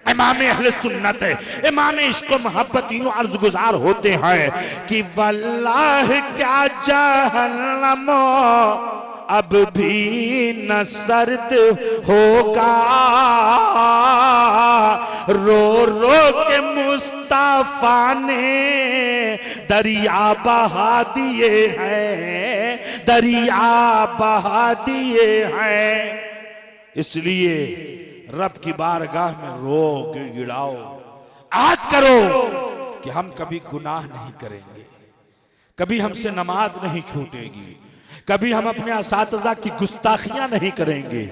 इमाम अहले सुन्नत, इमाम इश्क व मोहब्बत यूं अर्ज गुजार होते हैं कि वल्लाह क्या जहन्नम अब भी न सर्द होगा, रो रो के मुस्तफा ने दरिया बहा दिए हैं, दरिया बहा दिए हैं। इसलिए रब की बारगाह में रो गिड़ाओ, याद करो कि हम कभी गुनाह नहीं करेंगे, कभी हमसे नमाज नहीं छूटेगी, कभी हम अपने असातिज़ा की गुस्ताखियां नहीं करेंगे,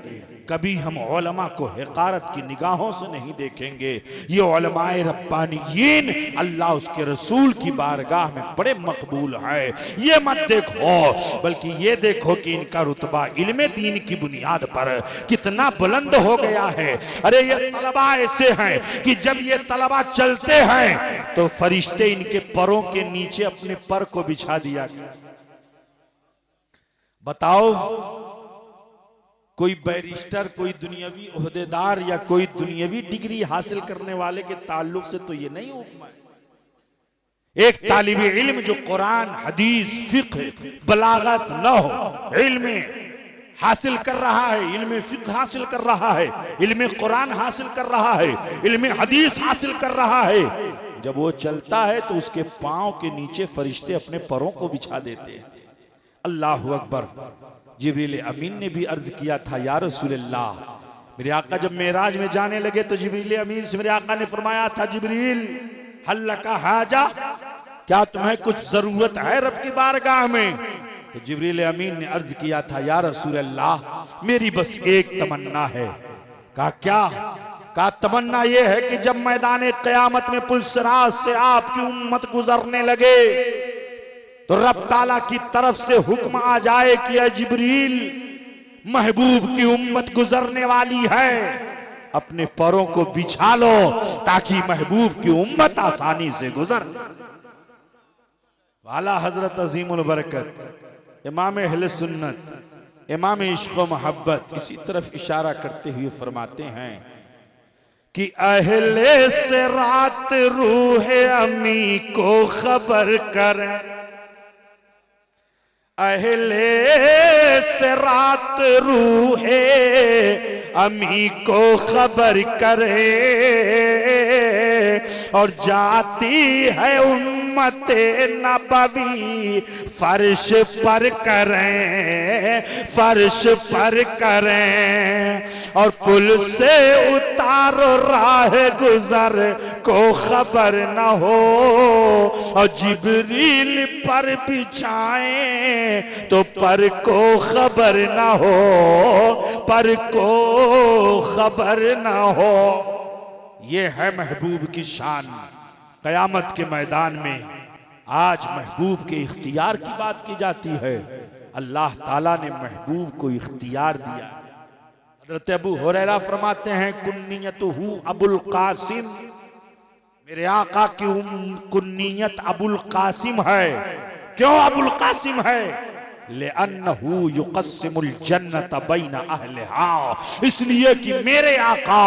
कभी हम उलमा को हिकारत की निगाहों से नहीं देखेंगे। ये उलमाए रब्बानियीन अल्लाह उसके रसूल की बारगाह में बड़े मकबूल है। ये मत देखो, बल्कि ये देखो कि इनका रुतबा इल्मे दीन की बुनियाद पर कितना बुलंद हो गया है। अरे ये तलबा ऐसे हैं कि जब ये तलबा चलते हैं तो फरिश्ते इनके परों के नीचे अपने पर को बिछा दिया। बताओ, कोई बैरिस्टर, कोई दुनियावी ओहदेदार या कोई दुनियावी डिग्री हासिल करने वाले के ताल्लुक से तो ये नहीं हुक्म है। एक तालिबे इल्म जो कुरान, हदीस, फिक्र, बलागत, नहव इल्म हासिल कर रहा है, इल्म फिक्र हासिल कर रहा है, इल्म कुरान हासिल कर रहा है, इल्म हदीस हासिल कर रहा है, जब वो चलता है तो उसके पांव के नीचे फरिश्ते अपने परों को बिछा देते हैं। अल्लाहु अकबर। जिब्रील अमीन ने भी अर्ज किया था, या रसूलल्लाह मेरे आका जब मेराज में जाने लगे तो जिब्रील अमीन से मेरे आका ने फरमाया था, जिब्रील हल लका हाजा, क्या तुम्हें कुछ जरूरत है रब की बारगाह में? तो जिब्रील अमीन ने अर्ज किया था, या रसूल अल्लाह मेरी बस एक तमन्ना है। कहा क्या? कहा तमन्ना यह है कि जब मैदान क़यामत में पुलसराज से आपकी उम्मत गुजरने लगे तो रब ताला की तरफ से हुक्म आ जाए कि या जिब्रील महबूब की उम्मत गुजरने वाली है, अपने पैरों को बिछा लो ताकि महबूब की उम्मत आसानी से गुजर। वाला हजरत अजीमुल बरकत इमाम अहले सुन्नत इमाम इश्क़ व मोहब्बत इसी तरफ इशारा करते हुए फरमाते हैं कि अहले से रात रूह अमी को खबर करें, अहले से रात रूह अमी को खबर करे और जाती है उम्मत नबवी फर्श पर करें, फर्श पर करें और पुल से उतारो राह गुजर को खबर न हो और जिब्रील पर बिछाएं तो पर को खबर न हो, पर को खबर न हो। ये है महबूब की शान। कयामत के मैदान में आज महबूब के इख्तियार की बात की जाती है। अल्लाह ताला ने महबूब को इख्तियार दिया। हज़रत अबू हुरैरा फरमाते हैं, कुन्नियतुहु अबुल कासिम, मेरे आका की कुन्नियत अबुल कासिम है। क्यों अबुल कासिम है? लिअन्नहु युक़स्सिमुल जन्नत बैन अहलिहा, इसलिए कि मेरे आका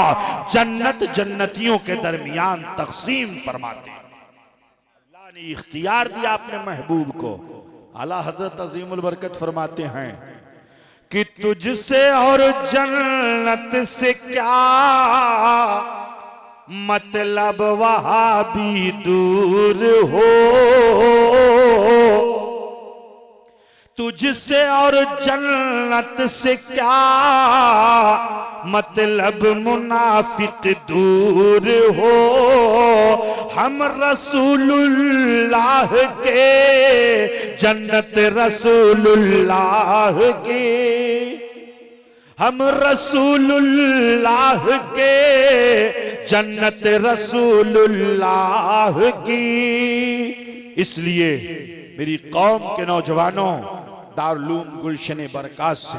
जन्नत जन्नतियों के दरमियान तक़सीम फरमाते हैं। अल्लाह ने इख्तियार दिया अपने महबूब को। आला हज़रत अज़ीमुल बरकत फरमाते हैं कि तुझसे और जन्नत से क्या मतलब वहां भी दूर हो, तुझसे और जन्नत से क्या मतलब मुनाफिक दूर हो, हम रसूलुल्लाह के जन्नत रसूलुल्लाह की, हम रसूलुल्लाह के जन्नत रसूलुल्लाह की। इसलिए मेरी कौम के नौजवानों, दारुल गुलशन बरकात से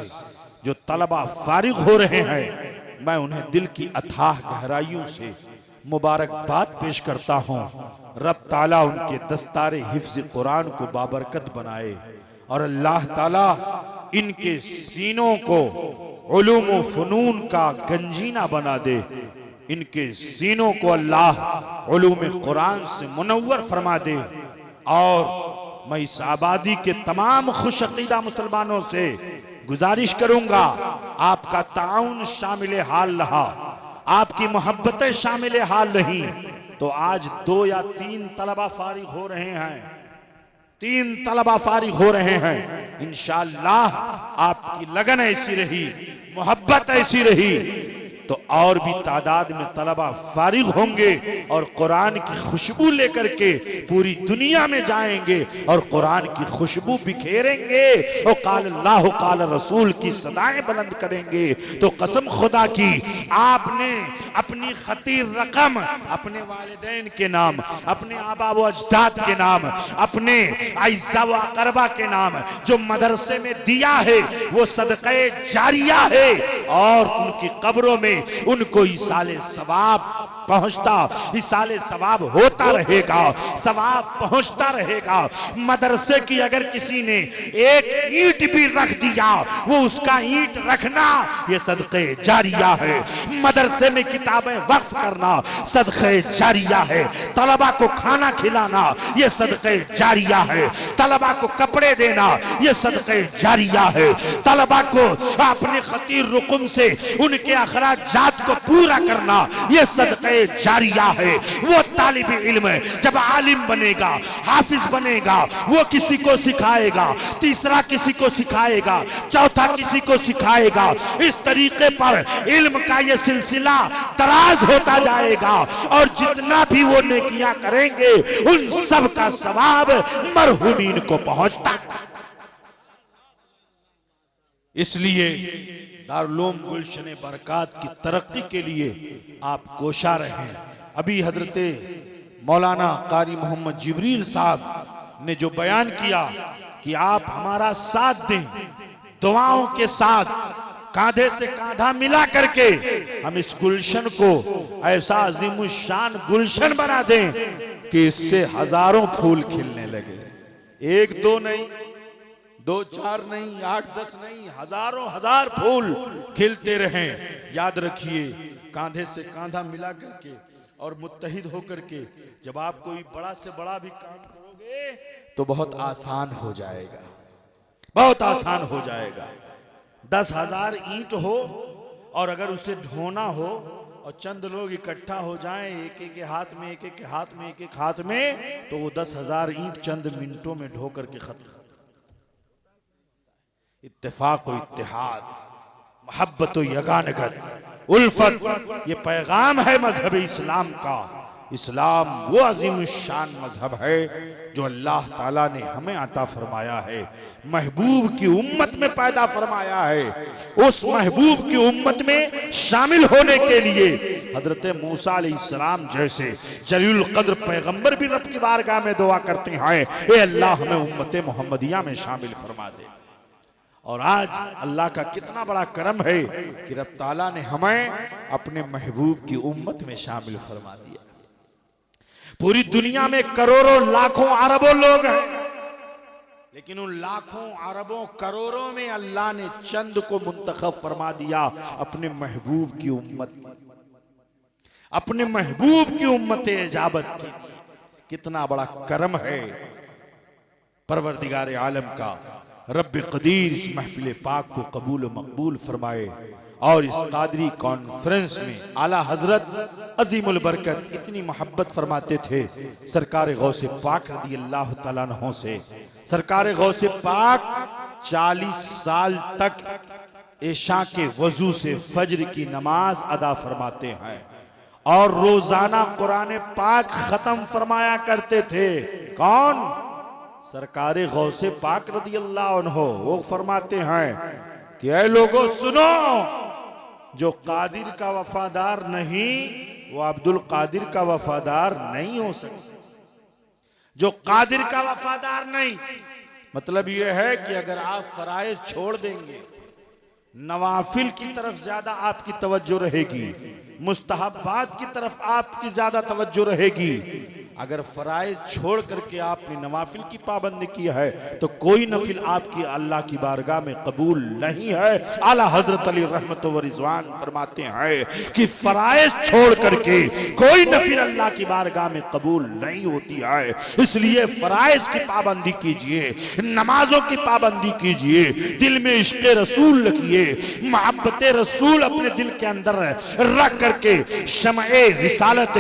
जो तलबा फारिग हो रहे हैं, मैं उन्हें दिल की अथाह गहराइयों से मुबारकबाद पेश करता हूँ। रब ताला उनके दस्तारे हिफ्ज़ कुरान को बाबरकत बनाए और अल्लाह ताला इनके सीनों को उलूम व फ़नून का गंजीना बना दे। इनके सीनों को अल्लाह उलूम कुरान से मुनव्वर फरमा दे। और मैं इस आबादी के तमाम खुश अकीदा मुसलमानों से गुजारिश करूंगा, आपका ताउन शामिल हाल रहा, आपकी मोहब्बतें शामिल हाल रही तो आज 2 या 3 तलबा फारिग हो रहे हैं, 3 तलबा फारिग हो रहे हैं। इंशाअल्लाह आपकी लगन ऐसी रही, मोहब्बत ऐसी रही तो और भी तादाद में तलबा फारिग होंगे और कुरान की खुशबू लेकर के पूरी दुनिया में जाएंगे और कुरान की खुशबू बिखेरेंगे और काल अल्लाह काल रसूल की सदाएं बुलंद करेंगे। तो कसम खुदा की, आपने अपनी खतीर रकम अपने वालिदैन के नाम, अपने आबा व अजदाद के नाम, अपने अइज़्ज़ा व अक़रबा के नाम जो मदरसे में दिया है वो सदक़े जारिया है और उनकी कब्रों में उनको इसाले सवाब पहुंचता, इसाले सवाब होता रहेगा, सवाब पहुंचता रहेगा। मदरसे की अगर किसी ने एक ईंट भी रख दिया, वो उसका ईंट रखना ये सदक़े जारिया है। मदरसे में किताबें वक्फ करना सदक़े जारिया है। तलबा को खाना खिलाना ये सदक़े जारिया है। तलबा को कपड़े देना ये सदक़े जारिया है। तलबा को अपने खतीर रुकुम से उनके अखराजात को पूरा करना ये सदक़े जारिया है। वो तालिब इल्म जब आलिम बनेगा, हाफिज बनेगा, वो किसी को सिखाएगा, तीसरा किसी को सिखाएगा, चौथा किसी को सिखाएगा। इस तरीके पर इल्म का ये सिलसिला दराज होता जाएगा और जितना भी वो नेकियां करेंगे उन सब का सवाब मरहुमीन को पहुंचता। इसलिए दारुल गुलशन बरकात की तरक्की के लिए आप कोशा रहें। अभी हजरते मौलाना कारी मोहम्मद जिब्रील साहब ने जो बयान किया कि आप हमारा साथ दें, दुआओं के साथ कांधे से कांधा मिला करके हम इस गुलशन को ऐसा अजीमुशान गुलशन बना दें कि इससे हजारों फूल खिलने लगे। एक दो नहीं, दो चार नहीं, 8-10 नहीं, हजारों हजार फूल खिलते रहें। याद रखिए, कांधे से कांधा मिला करके और मुत्तहिद होकर के जब आप कोई बड़ा से बड़ा भी काम करोगे तो बहुत आसान हो जाएगा, बहुत आसान हो जाएगा। 10,000 ईंट हो और अगर उसे ढोना हो और चंद लोग इकट्ठा हो जाएं, एक एक के हाथ में, एक एक के हाथ में, एक एक हाथ में, तो वो 10,000 ईंट चंद मिनटों में ढो करके खत्म। इत्तेफाक व इत्तेहाद, मोहब्बत व यगानगत, उल्फत, ये पैगाम है मजहब इस्लाम का। इस्लाम वो अजीम शान मजहब है जो अल्लाह ताला ने हमें अता फरमाया है, महबूब की उम्मत में पैदा फरमाया है। उस महबूब की उम्मत में शामिल होने के लिए हजरत मूसा अलैहिस्सलाम जैसे जलील कद्र पैगंबर भी रब की बारगाह में दुआ करते हैं, ए अल्लाह हमें उम्मत मोहम्मदिया में शामिल फरमा दे। और आज अल्लाह का कितना बड़ा करम है कि रब ताला ने हमें अपने महबूब की उम्मत में शामिल फरमा दिया। पूरी दुनिया में करोड़ों लाखों अरबों लोग हैं, लेकिन उन लाखों अरबों करोड़ों में अल्लाह ने चंद को मुंतखब फरमा दिया अपने महबूब की उम्मत, अपने महबूब की उम्मत इजाबत की। कितना बड़ा करम है परवरदिगार आलम का। रब्बे कदीर इस महफिल पाक को कबूल मकबूल फरमाए और इस कादरी कॉन्फ्रेंस में आला हजरत अजीमुल बरकत इतनी मोहब्बत फरमाते थे सरकार गौसे पाक रज़ी अल्लाह तआला अन्हु से। सरकार गौसे पाक 40 साल तक इशा के वजू से फज्र की नमाज अदा फरमाते हैं और रोजाना कुरान पाक खत्म फरमाया करते थे। कौन? सरकार गौसे पाक रज़ी अल्लाह अन्हु। वो फरमाते हैं कि ऐ लोगों सुनो, जो कादिर का वफादार नहीं वो अब्दुल कादिर का वफादार नहीं हो सकता। जो कादिर का वफादार नहीं, मतलब यह है कि अगर आप फराइज छोड़ देंगे, नवाफिल की तरफ ज्यादा आपकी तवज्जो रहेगी, मुस्तहब्बात की तरफ आपकी ज्यादा तवज्जो रहेगी। अगर फराइज छोड़ करके आपने नवाफिल की पाबंदी की है तो कोई नफिल आपकी अल्लाह की बारगाह में कबूल नहीं है। आला हजरत अली रहमत व रिजवान फरमाते हैं कि फराइज छोड़ करके कोई नफिल अल्लाह की बारगाह में कबूल नहीं होती है। इसलिए फराइज की पाबंदी कीजिए, नमाजों की पाबंदी कीजिए, दिल में इश्क रसूल रखिए, मोहब्बत रसूल अपने दिल के अंदर रख करके शम्ए रिसालत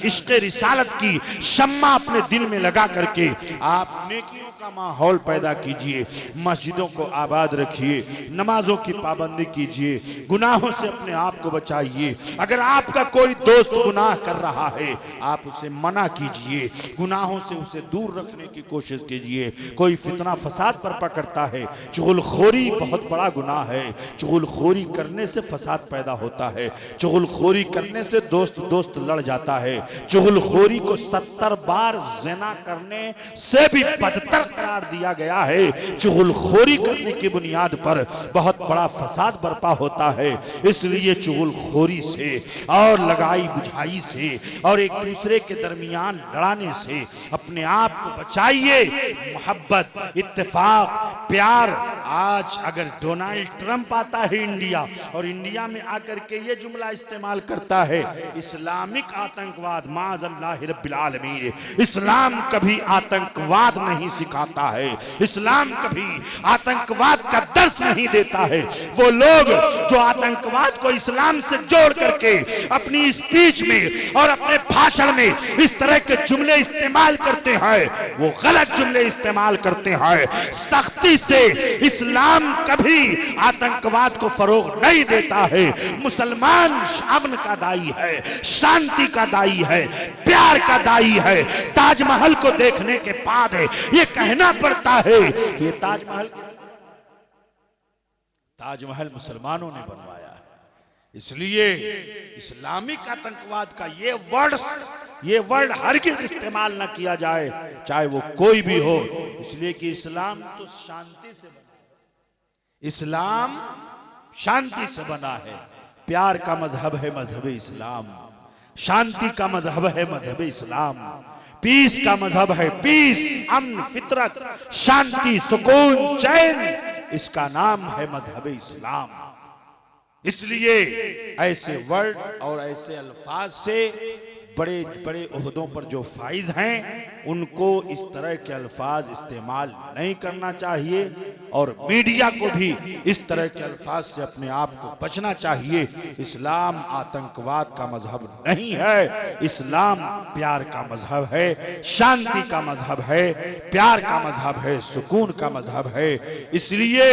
इश्क रिसालत की शम्मा अपने दिल में लगा करके आप नेकियों का माहौल पैदा कीजिए, मस्जिदों को आबाद रखिए, नमाजों की पाबंदी कीजिए, गुनाहों से अपने आप को बचाइए। अगर आपका कोई दोस्त गुनाह कर रहा है आप उसे मना कीजिए, गुनाहों से उसे दूर रखने की कोशिश कीजिए। कोई फितना फसाद बर्पा करता है, चुगलखोरी बहुत बड़ा गुनाह है, चुगलखोरी करने से फसाद पैदा होता है, चुगलखोरी करने से दोस्त दोस्त लड़ जाता है, चुगलखोरी को 70 बार ज़िना करने से भी बदतर करार दिया गया है। चुगलखोरी करने की बुनियाद पर बहुत बड़ा फसाद बर्पा होता है। इसलिए चुगलखोरी से और लगाई बुझाई से और एक दूसरे के दरमियान लड़ाने से अपने आप को बचाइए। मोहब्बत, इत्तेफाक, प्यार। आज अगर डोनाल्ड ट्रंप आता है इंडिया और इंडिया में आकर के ये जुमला इस्तेमाल करता है, इस्लामिक आतंकवाद माज़ल्लाहि रब्बिल आलमीन। इस्लाम कभी आतंकवाद नहीं सिखाता है, इस्लाम कभी आतंकवाद का दर्स नहीं देता है। वो लोग जो आतंकवाद को इस्लाम से जोड़ करके अपनी स्पीच में और अपने भाषण में इस तरह के जुमले इस्तेमाल करते हैं, वो गलत जुमले इस्तेमाल करते हैं। सख्ती से इस्लाम कभी आतंकवाद को फरोग नहीं देता है। मुसलमान अमन का दाई है, शांति का दाई है, प्यार का दाई है। ताजमहल को देखने के बाद ये कहना पड़ता है कि ये ताजमहल मुसलमानों ने बनवाया है। इसलिए इस्लामिक आतंकवाद का ये वर्ड हरगिज़ इस्तेमाल ना किया जाए, चाहे वो कोई भी हो। इसलिए कि इस्लाम तो शांति से बना, इस्लाम शांति से बना है। प्यार का मजहब है मजहब इस्लाम, शांति का मजहब है मजहब इस्लाम, पीस का मजहब है पीस, अमन, फितरत, शांति, सुकून, चैन, इसका नाम है मजहब इस्लाम। इसलिए ऐसे वर्ड और ऐसे अल्फाज से बड़े बड़े ओहदों पर जो फाइज हैं उनको इस तरह के अल्फाज इस्तेमाल नहीं करना चाहिए, और मीडिया को भी इस तरह के अल्फाज से अपने आप को बचना चाहिए। इस्लाम आतंकवाद का मजहब नहीं है, इस्लाम प्यार का मजहब है, शांति का मजहब है, प्यार का मजहब है, सुकून का मजहब है। इसलिए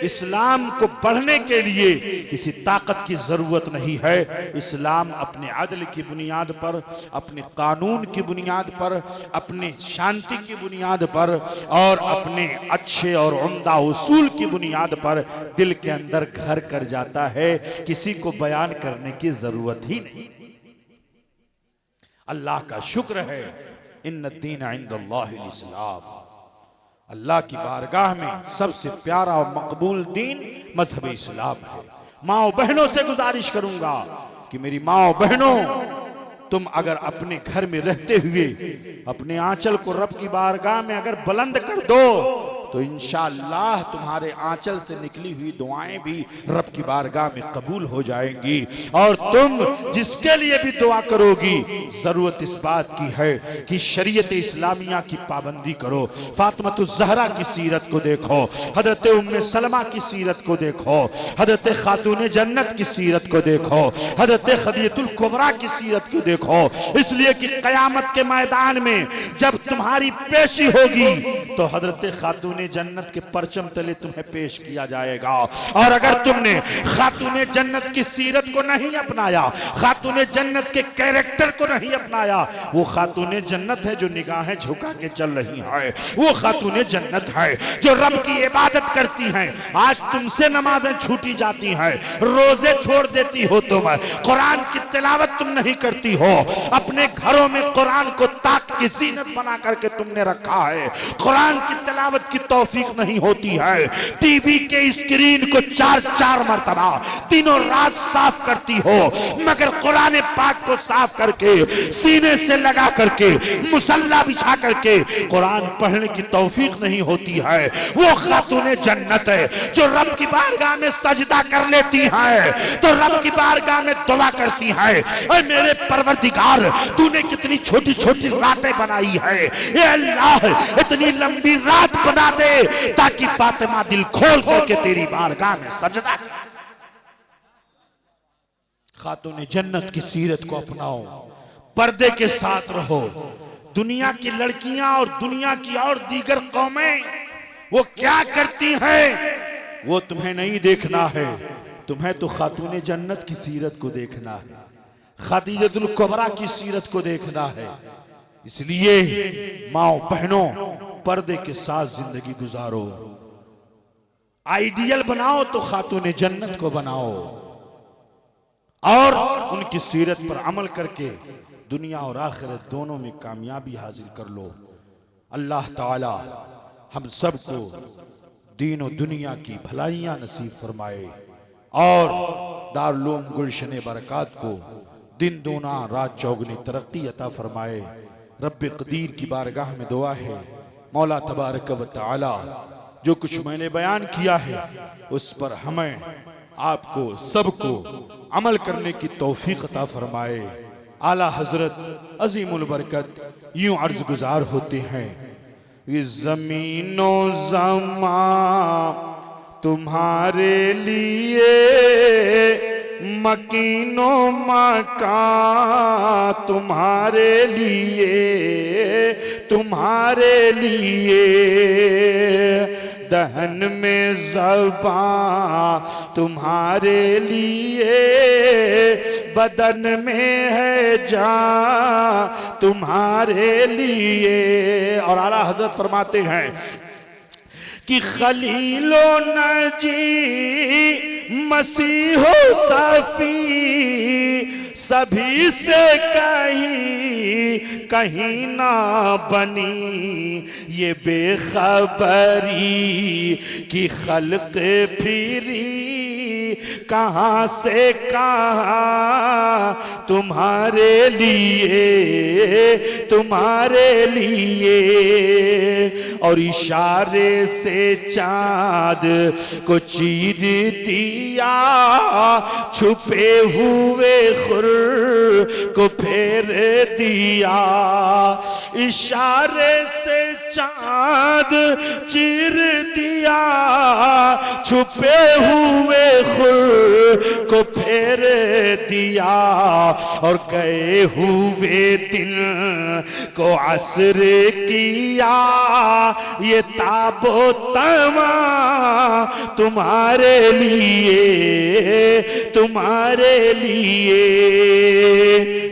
इस्लाम को बढ़ने के लिए किसी ताकत की जरूरत नहीं है। इस्लाम अपने अदल की बुनियाद पर, अपने कानून की बुनियाद पर, अपने शांति की बुनियाद पर और अपने अच्छे और उम्दा उसूल की बुनियाद पर दिल के अंदर घर कर जाता है। किसी को बयान करने की जरूरत ही नहीं। अल्लाह का शुक्र है, इन्नद्दीन इंदल्लाहिल इस्लाम। अल्लाह की बारगाह में सबसे प्यारा और मकबूल दीन मजहब इस्लाम है। माओ बहनों से गुजारिश करूंगा कि मेरी माओ बहनों, तुम अगर अपने घर में रहते हुए अपने आंचल को रब की बारगाह में अगर बुलंद कर दो तो इंशाअल्लाह तुम्हारे आंचल से निकली हुई दुआएं भी रब की बारगाह में कबूल हो जाएंगी। और तुम जिसके लिए भी दुआ करोगी, जरूरत इस बात की है कि शरीयत इस्लामिया की पाबंदी करो। फातिमातुज़ ज़हरा की सीरत को देखो, हजरत उम्मे सलमा की सीरत को देखो, हजरत खातून जन्नत की सीरत को देखो, हजरत खदीजतुल कुबरा की सीरत को देखो। इसलिए कि क़यामत के मैदान में जब तुम्हारी पेशी होगी तो हजरत खातून जन्नत के परचम तले तुम्हें पेश किया जाएगा। और अगर तुमने खातून जन्नत की सीरत को नहीं अपनाया, खातून जन्नत के कैरेक्टर को नहीं अपनाया, वो खातून जन्नत है जो निगाहें झुका के चल रही है, वो खातून जन्नत है जो रब की इबादत करती हैं। आज तुमसे नमाजें छूटी जाती हैं, रोजे छोड़ देती हो, तुम कुरान की तिलावत तुम नहीं करती हो, अपने घरों में कुरान को ताक की जीनत बना करके तुमने रखा है, कुरान की तिलावत की तौफीक नहीं होती है। टीवी के स्क्रीन को 4-4 मरतबा तीनों रात साफ करती हो, मगर कुरान पाक को साफ करके सीने से लगा करके मुसल्ला बिछा करके कुरान पढ़ने की तौफीक नहीं होती है। वो खातून जन्नत है जो रब की बारगाह में सजदा कर लेती है तो रब की बारगाह में दुआ करती है, और मेरे परवरदिगार तूने कितनी छोटी छोटी रातें बनाई है, ए अल्लाह इतनी लंबी रात बना दे ताकि फातिमा दिल खोल करके तेरी बारगाह में सजदा। खातून जन्नत की सीरत को अपनाओ, पर्दे के साथ रहो। दुनिया की लड़कियां और दुनिया की और दीगर कौमें वो क्या करती हैं वो तुम्हें नहीं देखना है, तुम्हें तो खातून जन्नत की सीरत को देखना है, खदीजतुल कुबरा की सीरत को देखना है। इसलिए माओ बहनों, पर्दे के साथ जिंदगी गुजारो। आइडियल बनाओ तो खातून जन्नत को बनाओ और उनकी सीरत पर अमल करके दुनिया और आखिरत दोनों में कामयाबी हासिल कर लो। अल्लाह ताला हम सबको दीन और दुनिया की भलाइयां नसीब फरमाए और दारुल उलूम गुलशन बरकात को दिन दूना रात चौगुनी तरक्की अता फरमाए। रब्बे कदीर की बारगाह में दुआ है, मौला तबारक व तआला जो कुछ मैंने बयान किया है उस पर हमें आपको सबको अमल करने की तौफीक अता फरमाए। आला हजरत अजीमुल बरकत यूं अर्ज गुजार होते हैं, ये जमीनो जमा तुम्हारे लिए, मकीनो मकान तुम्हारे लिए, तुम्हारे लिए। दहन में ज़बान तुम्हारे लिए, बदन में है जान तुम्हारे लिए। और आला हजरत फरमाते हैं कि खलीलो नजी मसीहो सफी सभी से कहीं कहीं ना बनी, ये बेखबरी की खल्क फिरी कहाँ से कहाँ तुम्हारे लिए, तुम्हारे लिए। और इशारे से चाँद को चीर दिया, छुपे हुए खुर को फेर दिया। इशारे से चाँद चीर दिया, छुपे हुए खुर को फेर दिया। और गए हुए दिन को असर किया, ये ताबो तमा तुम्हारे लिए, तुम्हारे लिए।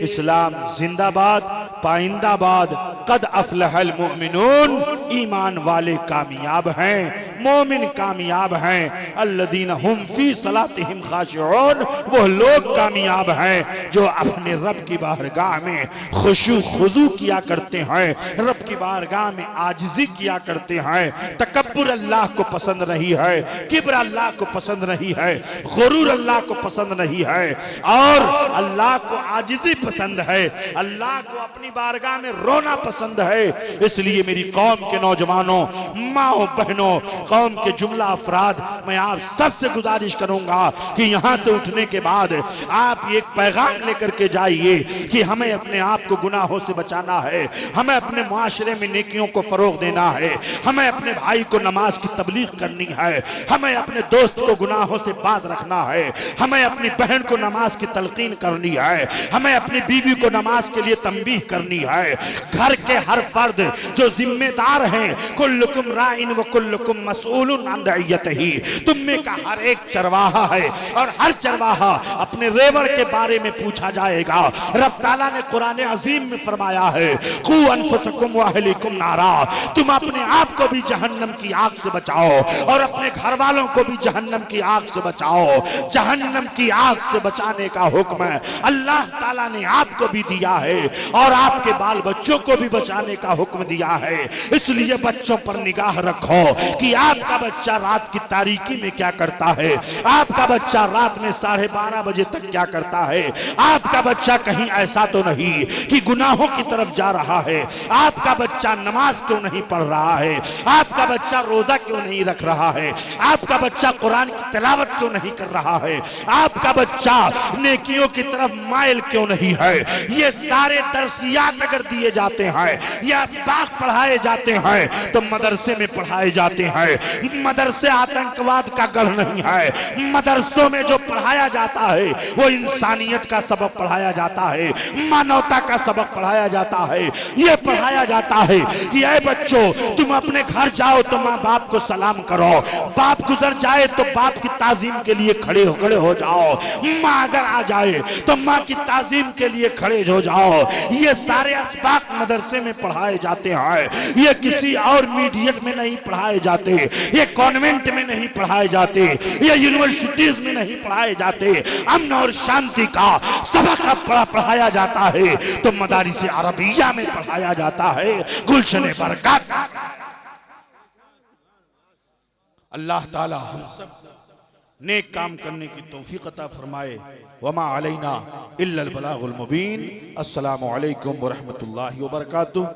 इस्लाम जिंदाबाद, पाइंदाबाद। कद अफलहल मोमिनून, ईमान वाले कामयाब हैं, मोमिन कामयाब हैं। अल्लदीन हुम फी सलातिहिम खाशिऊन, वो लोग कामयाब हैं जो अपने रब की बारगाह में खुशू खुजू किया करते हैं, रब की बारगाह में आजिज़ी किया करते हैं। तकब्बुर अल्लाह को पसंद नहीं है, किब्र अल्लाह को पसंद नहीं है, गुरूर अल्लाह को पसंद नहीं है, और अल्लाह को आजिज़ी पसंद है, अल्लाह को अपनी बारगाह में रोना पसंद है। इसलिए मेरी कौम के नौजवानों, माओ बहनों, कौम के जुमला अफराद, मैं आप सबसे गुजारिश करूंगा कि यहां से उठने के बाद आप एक पैगाम लेकर के जाइए कि हमें अपने आप को गुनाहों से बचाना है, हमें अपने मुआशरे में नेकियों को फरोग देना है, हमें अपने भाई को नमाज की तबलीग करनी है, हमें अपने दोस्त को गुनाहों से बात रखना है, हमें अपनी बहन को नमाज की तलकीन करनी है, हमें अपनी बीवी को नमाज के लिए तंबीह करनी है। घर के हर फर्द जो जिम्मेदार हैं, कुल्लुकुम राइन व कुल्लुकुम मसऊलुन अन रइयतिही, तुम में का हर एक चरवाहा है और हर चरवाहा अपने रेवड़ के बारे में पूछा जाएगा। रब ताला ने कुरान अजीम में फरमाया है, कू अनफुसकुम व अहलिकुम नारा, तुम अपने आप को भी जहन्नम की आग से बचाओ और अपने घर वालों को भी जहन्नम की आग से बचाओ। जहन्नम की आग से बचाने का हुक्म अल्लाह ताला ने आपको भी दिया है और आपके बाल बच्चों को भी बचाने का हुक्म दिया है। इसलिए बच्चों पर निगाह रखो कि आपका बच्चा रात की तारीकी में क्या करता है, आपका बच्चा रात में 12:30 बजे तक क्या करता है, आपका बच्चा कहीं ऐसा तो नहीं कि गुनाहों की तरफ जा रहा है, आपका बच्चा नमाज क्यों नहीं पढ़ रहा है, आपका बच्चा रोजा क्यों नहीं रख रहा है, आपका बच्चा कुरान की तिलावत क्यों नहीं कर रहा है, आपका बच्चा नेकियों की तरफ माइल क्यों नहीं है। ये सारे दर्सियात अगर दिए जाते हैं या असबाक पढ़ाए जाते हैं तो मदरसे में पढ़ाए जाते हैं। मदरसे आतंकवाद का गढ़ नहीं है, मदरसों में जो पढ़ाया जाता है वो इंसानियत का सबक पढ़ाया जाता है, मानवता का सबक पढ़ाया जाता है। ये पढ़ाया जाता है कि ऐ बच्चों, तुम अपने घर जाओ तो माँ बाप को सलाम करो, बाप गुजर जाए तो बाप की ताजीम के लिए खड़े हो जाओ, माँ अगर आ जाए तो माँ की ताजीम के लिए खड़े हो जाओ। ये सारे असबाक मदरसे में पढ़ाए जाते हैं, ये किसी और मीडियम में नहीं पढ़ाए जाते, ये कॉन्वेंट में नहीं पढ़ाए जाते, ये यूनिवर्सिटीज में नहीं पढ़ाए जाते। अमन और शांति का सबक पढ़ाया जाता है तो मदारिस अरबिया में पढ़ाया जाता है। गुलशन बरकत। अल्लाह ताला हम सब नेक काम करने की तौफीक अता फरमाए। वमा अलैना इल्लल बलागुल मुबीन। अस्सलामु अलैकुम व रहमतुल्लाहि व बरकातुहू।